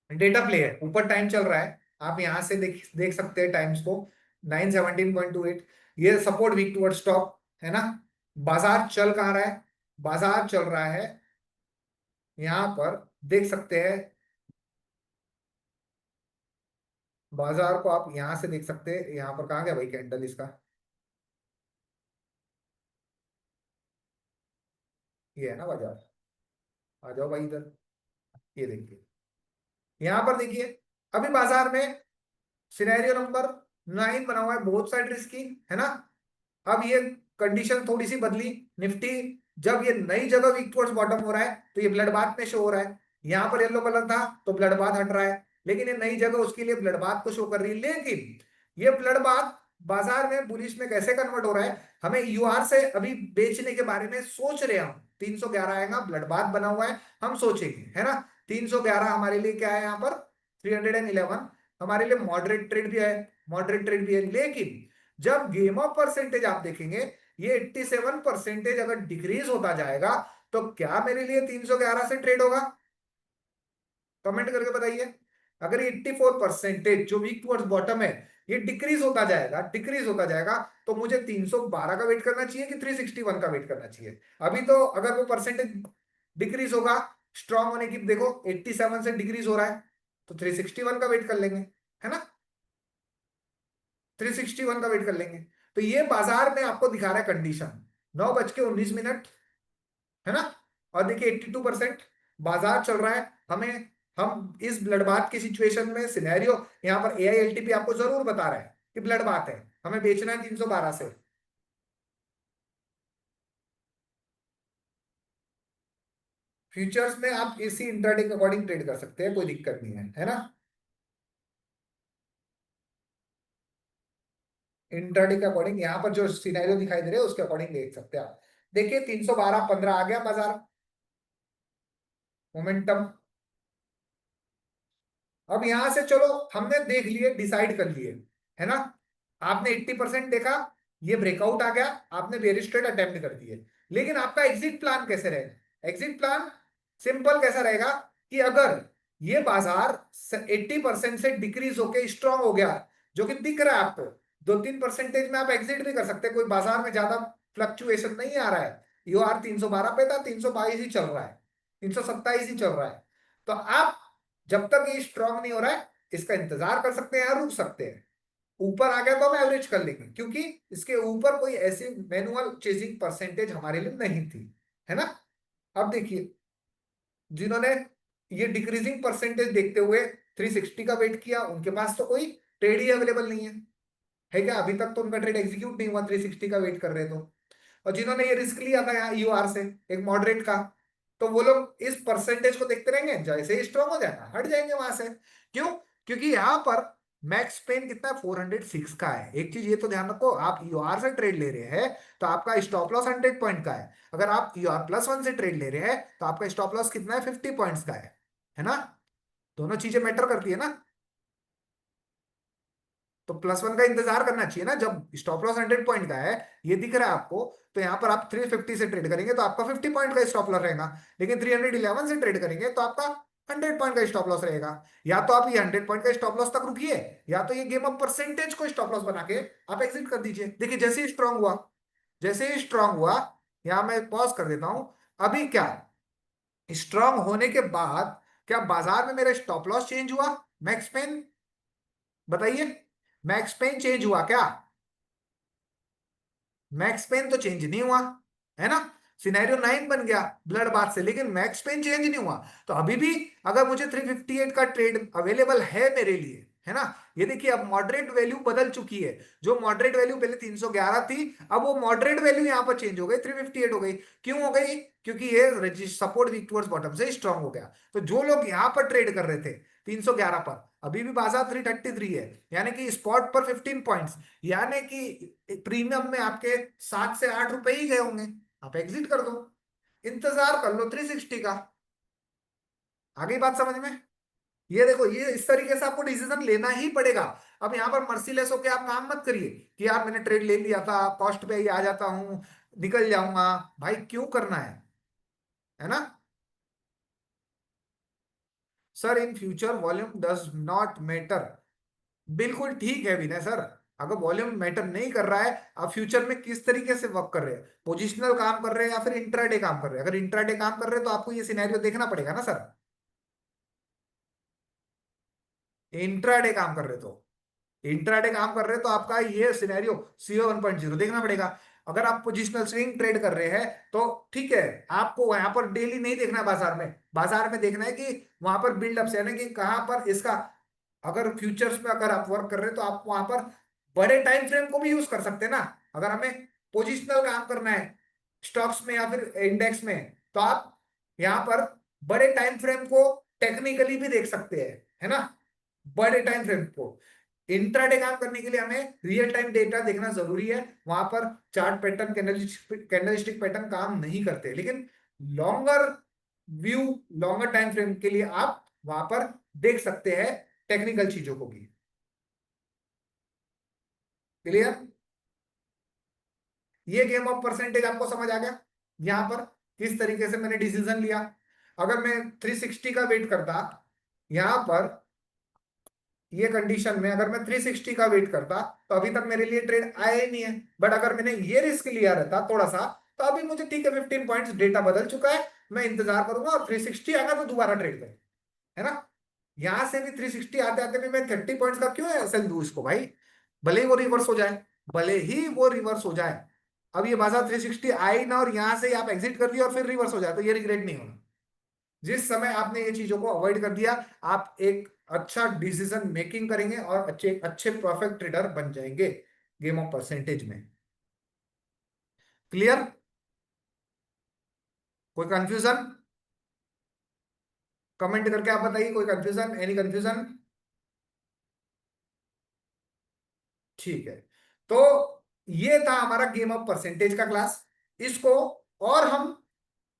डेटा प्ले है, ऊपर टाइम चल रहा है, आप यहां से देख देख सकते हैं टाइम्स को। 9:17.28, ये सपोर्ट वीक टुवर्ड स्टॉप, है ना? बाजार चल कहाँ रहा है? बाजार चल रहा है यहाँ पर, देख सकते हैं। बाजार को आप यहां से देख सकते हैं, यहाँ पर कहाँ गया भाई कैंडल इसका? ये है ना बाजार, आ जाओ भाई इधर। ये देखिए, यहां पर देखिए, अभी बाजार में सिनेरियो नंबर 9 बना हुआ है, बहुत साइड रिस्क की, है ना? अब ये कंडीशन थोड़ी सी बदली। निफ्टी जब ये नई जगह वीक टुवर्ड्स बॉटम हो रहा है तो ये ब्लड बाथ में शो हो रहा है। यहां पर येलो कलर था तो ब्लड बाथ हट रहा है, लेकिन ये नई जगह उसके लिए ब्लड बाथ को शो कर रही है। लेकिन ये ब्लड बाथ बाजार में बुलिश में कैसे कन्वर्ट हो रहा है, हमें यूआर से अभी बेचने के बारे में सोच रहे हैं हम। 311 आएगा, ब्लड बाथ बना हुआ है, हम सोचेंगे, है ना? 311 हमारे लिए क्या है यहाँ पर? 311 हमारे लिए मॉडरेट ट्रेड भी है, मॉडरेट ट्रेड भी है। लेकिन जब गेम ऑफ परसेंटेज आप देखेंगे, ये 87% अगर डिक्रीज होता जाएगा, तो क्या मेरे लिए 311 से ट्रेड होगा? कमेंट करके बताइए। अगर ये 84% जो वीक टुवर्ड्स बॉटम है, ये डिक्रीज होता जाएगा, डिक्रीज होता जाएगा, तो मुझे 312 का वेट करना चाहिए कि 361 का वेट करना चाहिए? अभी तो अगर वो परसेंटेज डिक्रीज होगा, स्ट्रांग होने की देखो 87 से डिक्रीज हो रहा है, तो 361 का वेट कर लेंगे, है ना? 361 का वेट कर लेंगे। तो ये बाजार में आपको दिखा रहा है कंडीशन, 9:19, है ना? और देखिए 82% बाजार चल रहा है। हमें हम इस ब्लड बाथ की सिचुएशन में सिनेरियो, यहाँ पर AILTP आपको जरूर बता रहा है कि ब्लड बाथ है, हमें बेचना है 312 से। फ्यूचर्स में आप इसी इंट्राडे के अकॉर्डिंग ट्रेड कर सकते हैं, कोई दिक्कत नहीं है ना? इंट्राडे के अकॉर्डिंग यहाँ पर जो सिनेरियो दिखाई दे रहे हैं उसके अकॉर्डिंग देख सकते हैं आप। देखिए 312-15 आ गया बाजार, मोमेंटम। अब यहां से चलो, हमने देख लिए, डिसाइड कर लिए, है ना? आपने 80% देखा, ये ब्रेकआउट आ गया, आपने बेरिश ट्रेड अटेम्प्ट कर दिए। लेकिन आपका एग्जिट प्लान कैसे रहेगा? एग्जिट प्लान सिंपल कैसा रहेगा कि अगर ये बाजार 80% से डिक्रीज होके स्ट्रांग हो गया, जो कि दिख रहा है आपको। 2-3% में आप एग्जिट भी कर सकते हैं, कोई बाजार में ज्यादा फ्लक्चुएशन नहीं आ रहा है। यूआर 312 पे था, 322 ही चल रहा है, 327 ही चल रहा है। तो आप जब तक ये स्ट्रांग नहीं हो रहा है, इसका इंतजार कर सकते हैं या रुक सकते हैं। ऊपर आ गया तो हम एवरेज कर लेंगे, क्योंकि इसके ऊपर कोई ऐसी मैनुअल चेजिंग परसेंटेज हमारे लिए नहीं थी, है ना। अब देखिए, जिन्होंने ये डिक्रीजिंग परसेंटेज देखते हुए 360 का वेट किया, उनके पास तो कोई ट्रेड ही अवेलेबल नहीं है क्या? अभी तक तो उनका ट्रेड एग्जीक्यूट नहीं हुआ, 360 का वेट कर रहे तो। और जिन्होंने ये रिस्क लिया था यहाँ यूआर से, एक मॉडरेट का, तो वो लोग इस परसेंटेज को देखते रहेंगे, जैसे ही स्ट्रॉन्ग हो जाएगा हट जाएंगे वहां से। क्यों? क्योंकि यहाँ पर मैक्स पेन कितना है, 406 का है। एक चीज ये तो ध्यान रखो, आप यूआर से ट्रेड ले रहे हैं तो आपका स्टॉप लॉस 100 पॉइंट का है। अगर आप यूआर+1 से ट्रेड ले रहे हैं तो आपका स्टॉप लॉस कितना है, 50 पॉइंट्स का है ना। दोनों चीजें मैटर करती है ना। तो +1 का इंतजार करना चाहिए ना, जब स्टॉप लॉस 100 पॉइंट का है, ये दिख रहा है आपको, तो यहाँ पर आप 350 से ट्रेड करेंगे तो आपका 50 पॉइंट का स्टॉप लॉस रहेगा। लेकिन 311 से ट्रेड करेंगे तो आपका 100 पॉइंट का स्टॉप लॉस रहेगा। या तो आप ये 100 पॉइंट का स्टॉप लॉस तक रुकिए, या तो ये गेम ऑफ परसेंटेज को स्टॉप लॉस बना के आप एग्जिट कर दीजिए। देखिए जैसे ही स्ट्रांग हुआ, जैसे ही स्ट्रांग हुआ, यहां मैं पॉज कर देता हूं। अभी क्या, स्ट्रांग होने के बाद क्या बाजार में मेरा स्टॉप लॉस चेंज हुआ? मैक्स पेन, बताइए, मैक्स पेन चेंज हुआ क्या? मैक्स पेन तो चेंज नहीं हुआ, है ना। सिनेरियो 9 बन गया ब्लड बाथ से, लेकिन मैक्स पेन चेंज नहीं हुआ। तो अभी भी अगर मुझे 358 का ट्रेड अवेलेबल है मेरे लिए, है ना। ये देखिए अब मॉडरेट वैल्यू बदल चुकी है। जो मॉडरेट वैल्यू पहले 311 थी, अब वो मॉडरेट वैल्यू यहां पर चेंज हो गई, 358 हो गई। क्यों हो गई? क्योंकि ये सपोर्ट वीक टुवर्ड्स बॉटम से स्ट्रांग हो गया। तो जो लोग यहां पर ट्रेड कर रहे थे 311 पर, अभी भी बाजार 333 है, यानी कि स्पॉट पर 15 पॉइंट्स, यानी कि प्रीमियम में आपके 7 से 8 रुपए ही गए होंगे। आप एग्जिट कर दो, इंतजार कर लो 360 का। आगे बात समझ में? ये देखो, ये इस तरीके से आपको डिसीजन लेना ही पड़ेगा। अब यहां पर मर्सीलेस होके आप काम मत करिए कि यार मैंने ट्रेड ले लिया था, कॉस्ट पे ही आ जाता हूं, निकल जाऊंगा। भाई क्यों करना है ना। Sir in future volume does not matter. बिल्कुल ठीक है विनय सर। अगर वॉल्यूम मैटर नहीं कर रहा है, आप फ्यूचर में किस तरीके से वर्क कर रहे हैं, पोजिशनल काम कर रहे हैं या फिर इंट्राडे काम कर रहे हैं? अगर इंट्राडे काम कर रहे हैं तो आपको ये सिनेरियो देखना पड़ेगा ना सर। इंट्राडे काम कर रहे तो, इंट्राडे काम कर रहे हैं तो आपका ये सिनेरियो सीओ 1.0 देखना पड़ेगा। अगर आप पोजिशनल स्विंग ट्रेड कर रहे हैं तो ठीक है, आपको वहां पर डेली नहीं देखना है बाजार में। बाजार में देखना है कि वहां पर बिल्डअप से, यानी कि कहां पर इसका, अगर फ्यूचर्स में अगर आप वर्क कर रहे हैं तो आप वहां पर बड़े टाइम फ्रेम को भी यूज कर सकते हैं ना। अगर हमें पोजिशनल काम करना है स्टॉक्स में या फिर इंडेक्स में, तो आप यहां पर बड़े टाइम फ्रेम को टेक्निकली भी देख सकते हैं, है ना। बड़े टाइम फ्रेम को इंट्राडे काम करने के लिए हमें रियल टाइम डेटा देखना जरूरी है। वहां पर चार्ट पैटर्न, कैंडलस्टिक पैटर्न काम नहीं करते, लेकिन longer view, longer time frame के लिए आप वहां पर देख सकते हैं टेक्निकल चीजों को भी। क्लियर? ये गेम ऑफ परसेंटेज आपको समझ आ गया? यहां पर किस तरीके से मैंने डिसीजन लिया। अगर मैं 360 का वेट करता यहां पर, ये कंडीशन में अगर मैं 360 का वेट करता, तो अभी तक मेरे लिए ट्रेड आया ही नहीं है। बट अगर मैंने ये रिस्क लिया रहता थोड़ा सा, तो अभी मुझे ठीक है, 15 पॉइंट्स डेटा बदल चुका है, मैं इंतजार करूंगा और 360 आएगा तो दोबारा ट्रेड करें, है ना। यहां से भी 360 आते आते भी मैं 30 पॉइंट्स का क्यों एसएल दूं इसको भाई? भले ही वो रिवर्स हो जाए, भले ही वो रिवर्स हो जाए। अब ये बाजार 360 आई ना और यहां से ही आप एग्जिट कर दिए और फिर रिवर्स हो जाए, तो ये रिग्रेट नहीं होना। जिस समय आपने ये चीजों को अवॉइड कर दिया, आप एक अच्छा डिसीजन मेकिंग करेंगे और अच्छे अच्छे परफेक्ट ट्रेडर बन जाएंगे गेम ऑफ परसेंटेज में। क्लियर? कोई कंफ्यूजन? कमेंट करके आप बताइए, कोई कंफ्यूजन, एनी कंफ्यूजन? ठीक है। तो ये था हमारा गेम ऑफ परसेंटेज का क्लास। इसको और हम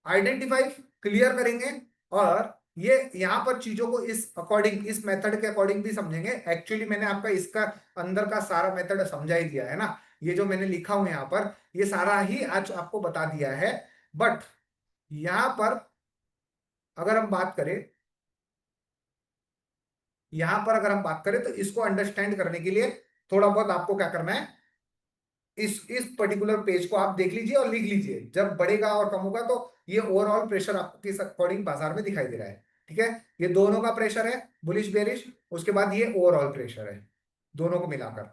आइडेंटिफाई, क्लियर करेंगे, और ये यहां पर चीजों को इस अकॉर्डिंग, इस मेथड के अकॉर्डिंग भी समझेंगे। एक्चुअली मैंने आपका इसका अंदर का सारा मेथड समझा ही दिया है ना। ये जो मैंने लिखा हूं यहां पर, ये सारा ही आज आपको बता दिया है। बट यहां पर अगर हम बात करें, यहां पर अगर हम बात करें तो इसको अंडरस्टैंड करने के लिए थोड़ा बहुत आपको क्या करना है, इस पर्टिकुलर पेज को आप देख लीजिए और लिख लीजिए। जब बढ़ेगा और कम होगा तो ये ओवरऑल प्रेशर आपको किस अकॉर्डिंग बाजार में दिखाई दे रहा है। ठीक है, ये दोनों का प्रेशर है, बुलिश बेरिश, उसके बाद ये ओवरऑल प्रेशर है, दोनों को मिलाकर।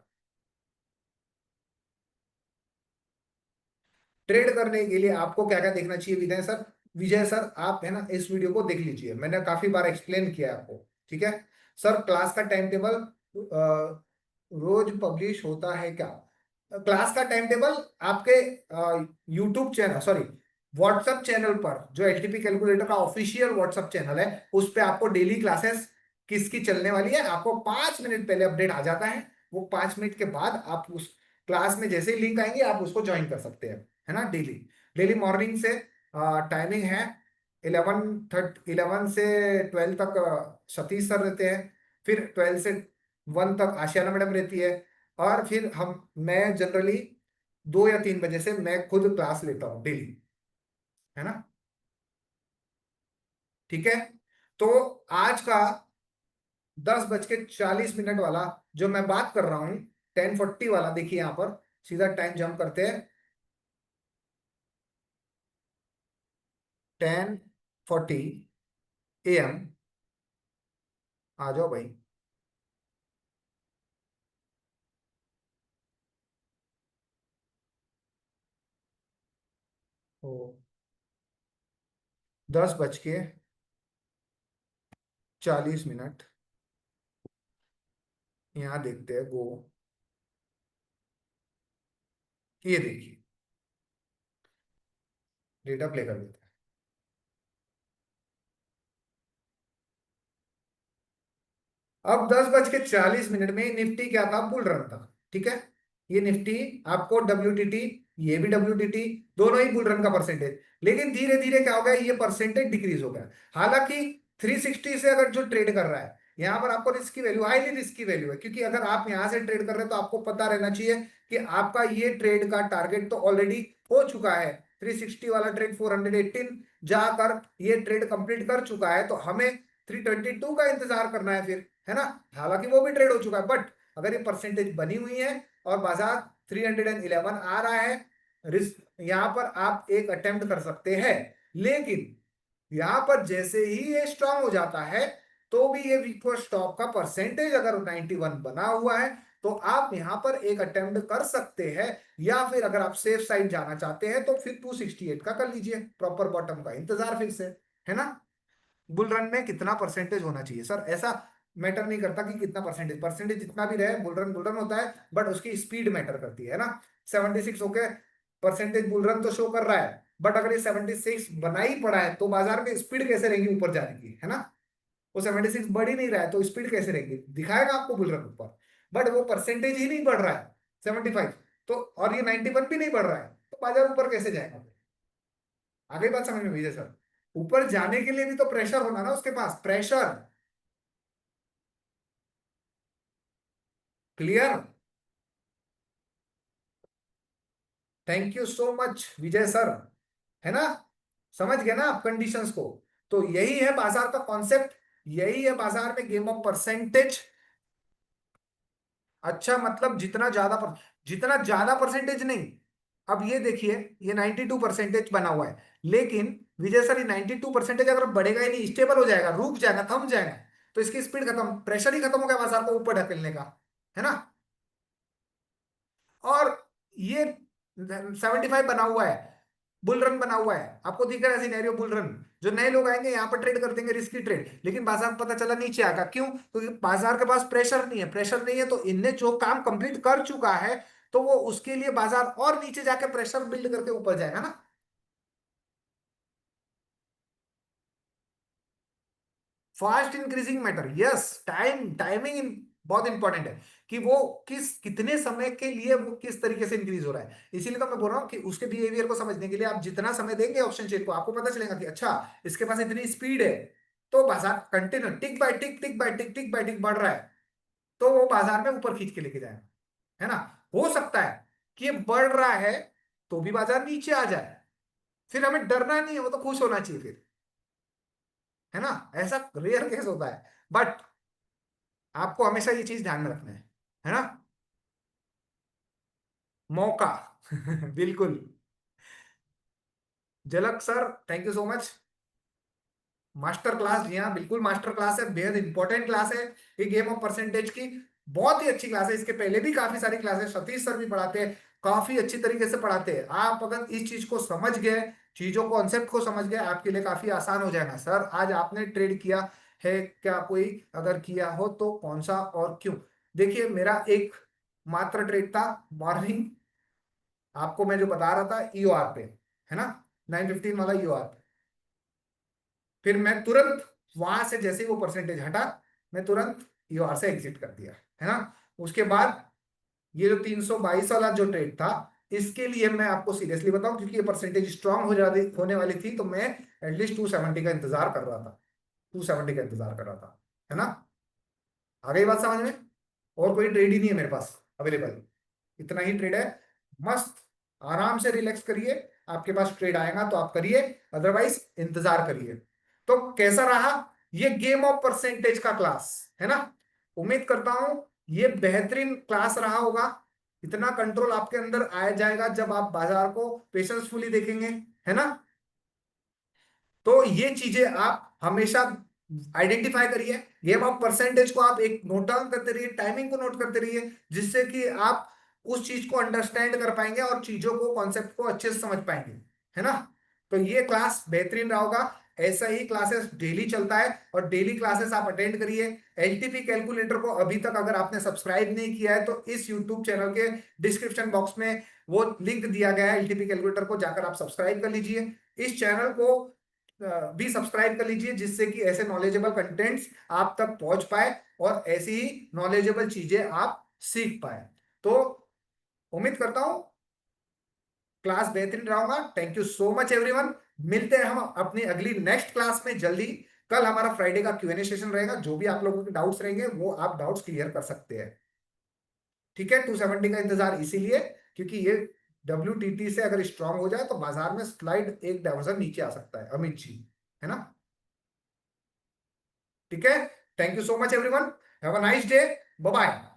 ट्रेड करने के लिए आपको क्या क्या देखना चाहिए विजय सर? विजय सर आप है ना इस वीडियो को देख लीजिए, मैंने काफी बार एक्सप्लेन किया है आपको। ठीक है सर, क्लास का टाइम टेबल रोज पब्लिश होता है क्या? क्लास का टाइम टेबल आपके YouTube channel, sorry, WhatsApp channel पर, जो एचटीपी कैलकुलेटर का ऑफिशियल व्हाट्सएप चैनल है, उस पे आपको डेली क्लासेस किसकी चलने वाली है आपको 5 मिनट पहले अपडेट आ जाता है। वो 5 मिनट के बाद आप उस क्लास में जैसे ही लिंक आएंगे आप उसको ज्वाइन कर सकते हैं, है ना। डेली डेली मॉर्निंग से टाइमिंग है 11 से 12 तक सतीश सर रहते हैं, फिर 12 से 1 तक आशियाना मैडम रहती है, और फिर मैं जनरली 2 या 3 बजे से मैं खुद क्लास लेता हूँ डेली, है ना। ठीक है, तो आज का 10:40 वाला जो मैं बात कर रहा हूं, 10:40 वाला, देखिए यहां पर सीधा टाइम जंप करते हैं। 10:40 AM, आ जाओ भाई। ओ, 10:40 यहाँ देखते हैं गो, ये देखिए डेटा प्ले कर देते हैं। अब 10:40 में निफ्टी क्या था? बुल रन था। ठीक है, ये निफ्टी आपको डब्ल्यूटीटी, ये भी डब्ल्यूटीटी, दोनों ही बुल रन का परसेंटेज। लेकिन धीरे धीरे क्या हो गया, ये परसेंटेज डिक्रीज हो गया। हालांकि 360 से अगर जो ट्रेड कर रहा है, यहां पर आपको रिस्क की वैल्यू, हाईली रिस्क की वैल्यू है, क्योंकि अगर आप यहां से ट्रेड कर रहे हैं तो आपको पता रहना चाहिए कि आपका ये ट्रेड का टारगेट तो ऑलरेडी हो चुका है। 360 वाला ट्रेड 418 जाकर ये ट्रेड कंप्लीट कर चुका है, तो हमें 322 का इंतजार करना है फिर, है ना। हालांकि वो भी ट्रेड हो चुका है, बट अगर ये परसेंटेज बनी हुई है और बाजार 311 आ रहा है, रिस्क यहां पर आप एक अटेम्प्ट कर सकते हैं। लेकिन यहां पर जैसे ही ये स्ट्रांग हो जाता है, तो भी ये वीक फॉर स्टॉप का परसेंटेज अगर 91 बना हुआ है, तो आप यहां पर एक अटेम्प्ट कर सकते हैं। या फिर अगर आप सेफ साइड जाना चाहते हैं तो फिर 268 का कर लीजिए, प्रॉपर बॉटम का इंतजार फिर से, है ना। बुल रन में कितना परसेंटेज होना चाहिए सर? ऐसा मैटर नहीं करता कि कितना परसेंटेज, परसेंटेज जितना भी रहे, बुल रन होता है, बट उसकी स्पीड मैटर करती है ना। 76 होके परसेंटेज बुल रन तो शो कर रहा है, बट अगर ये 76 बना ही पड़ा है तो बाजार में स्पीड कैसे रहेगी ऊपर जाने की, है ना। वो 76 बढ़ ही नहीं रहा है तो स्पीड कैसे रहेगी, दिखाएगा आपको बुल रन ऊपर, बट वो परसेंटेज ही नहीं बढ़ रहा है 75, तो और ये 91 भी नहीं बढ़ रहा है, तो बाजार ऊपर कैसे जाएगा? आगे बात समझ में विजय सर? ऊपर जाने के लिए भी तो प्रेशर होना ना उसके पास, pressure. Clear? Thank you so much Vijay sir, है ना। समझ गए ना आप कंडीशंस को? तो यही है बाजार का कॉन्सेप्ट, यही है बाजार में गेम ऑफ परसेंटेज। अच्छा, मतलब जितना ज्यादा परसेंटेज नहीं। अब ये देखिए, ये 92% बना हुआ है, लेकिन विजय सर ये 92% अगर बढ़ेगा ही नहीं, स्टेबल हो जाएगा, रुक जाएगा, थम जाएगा, तो इसकी स्पीड खत्म, प्रेशर ही खत्म हो गया बाजार को ऊपर ढकेलने का, है ना। और ये 75 बना हुआ है, बुल रन बना हुआ है, आपको दिख रहा है सिनेरियो बुल रन। जो नए लोग आएंगे यहाँ पर ट्रेड कर देंगे रिस्की ट्रेड, लेकिन बाजार पता चला नीचे आएगा, क्यों? क्योंकि बाजार के पास प्रेशर नहीं है, प्रेशर नहीं है तो इनने जो काम कंप्लीट कर चुका है, तो वो उसके लिए बाजार और नीचे जाके प्रेशर बिल्ड करके ऊपर जाएगा ना। Fast increasing matter, yes, timing बहुत इंपॉर्टेंट है, कि वो कितने समय के लिए वो किस तरीके से इंक्रीज हो रहा है। इसीलिए तो मैं बोल रहा हूँ कि उसके बिहेवियर को समझने के लिए आप जितना समय देंगे ऑप्शन चेन को, आपको पता चलेगा कि अच्छा इसके पास इतनी स्पीड है, तो बाजार कंटिन्यू टिक बाय टिक, टिक बाय टिक, टिक बाय टिक बढ़ रहा है, तो वो बाजार में ऊपर खींच के लेके जाएगा, है ना। हो सकता है कि ये बढ़ रहा है तो भी बाजार नीचे आ जाए, फिर हमें डरना नहीं है, वो तो खुश होना चाहिए फिर, है ना। ऐसा रेयर केस होता है, बट आपको हमेशा ये चीज ध्यान में रखना है ना। मौका। बिल्कुल। Jhalak sir, thank you so much. Master class, जी हाँ बिल्कुल मास्टर क्लास है, बेहद इंपॉर्टेंट क्लास है ये गेम ऑफ परसेंटेज की। बहुत ही अच्छी क्लास है, इसके पहले भी काफी सारी क्लासेस सतीश सर भी पढ़ाते हैं, काफी अच्छी तरीके से पढ़ाते हैं। आप अगर इस चीज को समझ गए, चीजों कॉन्सेप्ट को समझ गए, आपके लिए काफी आसान हो जाएगा। सर आज आपने ट्रेड किया है क्या कोई? अगर किया हो तो कौन सा और क्यों? देखिए मेरा एक मात्र ट्रेड था मॉर्निंग, आपको मैं जो बता रहा था ईओआर पे, है ना, 9:15 वाला ईओआर। फिर मैं तुरंत वहां से जैसे ही वो परसेंटेज हटा, मैं तुरंत यूआर से एग्जिट कर दिया, है ना। उसके बाद ये जो 322 वाला जो ट्रेड था, इसके लिए मैं आपको सीरियसली बताऊं, क्योंकि ये परसेंटेज स्ट्रांग हो जाती होने वाली थी, तो मैं एटलीस्ट 270 का इंतजार कर रहा था, 270 का इंतजार कर रहा था, है ना। आ गई बात समझ में? और कोई ट्रेड ही नहीं है मेरे पास अवेलेबल, इतना ही ट्रेड है। मस्त आराम से रिलैक्स करिए, आपके पास ट्रेड आएगा तो आप करिए, अदरवाइज इंतजार करिए। तो कैसा रहा ये गेम ऑफ परसेंटेज का क्लास, है ना। उम्मीद करता हूं ये बेहतरीन क्लास रहा होगा। इतना कंट्रोल आपके अंदर आ जाएगा जब आप बाजार को पेशेंसफुली देखेंगे, है ना। तो ये चीजें आप हमेशा आइडेंटिफाई करिए। गेम ऑफ परसेंटेज को आप एक नोट डाउन करते रहिए, टाइमिंग को नोट करते रहिए, जिससे कि आप उस चीज को अंडरस्टैंड कर पाएंगे और चीजों को, कॉन्सेप्ट को अच्छे से समझ पाएंगे, है ना। तो ये क्लास बेहतरीन रहा होगा। ऐसा ही क्लासेस डेली चलता है, और डेली क्लासेस आप अटेंड करिए। एलटीपी कैलकुलेटर को अभी तक अगर आपने सब्सक्राइब नहीं किया है तो इस यूट्यूब चैनल के डिस्क्रिप्शन बॉक्स में वो लिंक दिया गया है, एलटीपी कैलकुलेटर को जाकर आप सब्सक्राइब कर लीजिए। इस चैनल को भी सब्सक्राइब कर लीजिए, जिससे कि ऐसे नॉलेजेबल कंटेंट्स आप तक पहुंच पाए और ऐसी ही नॉलेजेबल चीजें आप सीख पाए। तो उम्मीद करता हूं क्लास बेहतरीन रहूंगा। Thank you so much everyone. मिलते हैं हम अपनी अगली नेक्स्ट क्लास में जल्दी। कल हमारा फ्राइडे का क्यूएनए सेशन रहेगा, जो भी आप लोगों के डाउट्स रहेंगे वो आप डाउट्स क्लियर कर सकते हैं। ठीक है, 270 का इंतजार इसीलिए क्योंकि ये WTT से अगर स्ट्रांग हो जाए तो बाजार में स्लाइड एक डायवर्सन नीचे आ सकता है, अमित जी, है ना। ठीक है, thank you so much everyone, have a nice day, bye bye.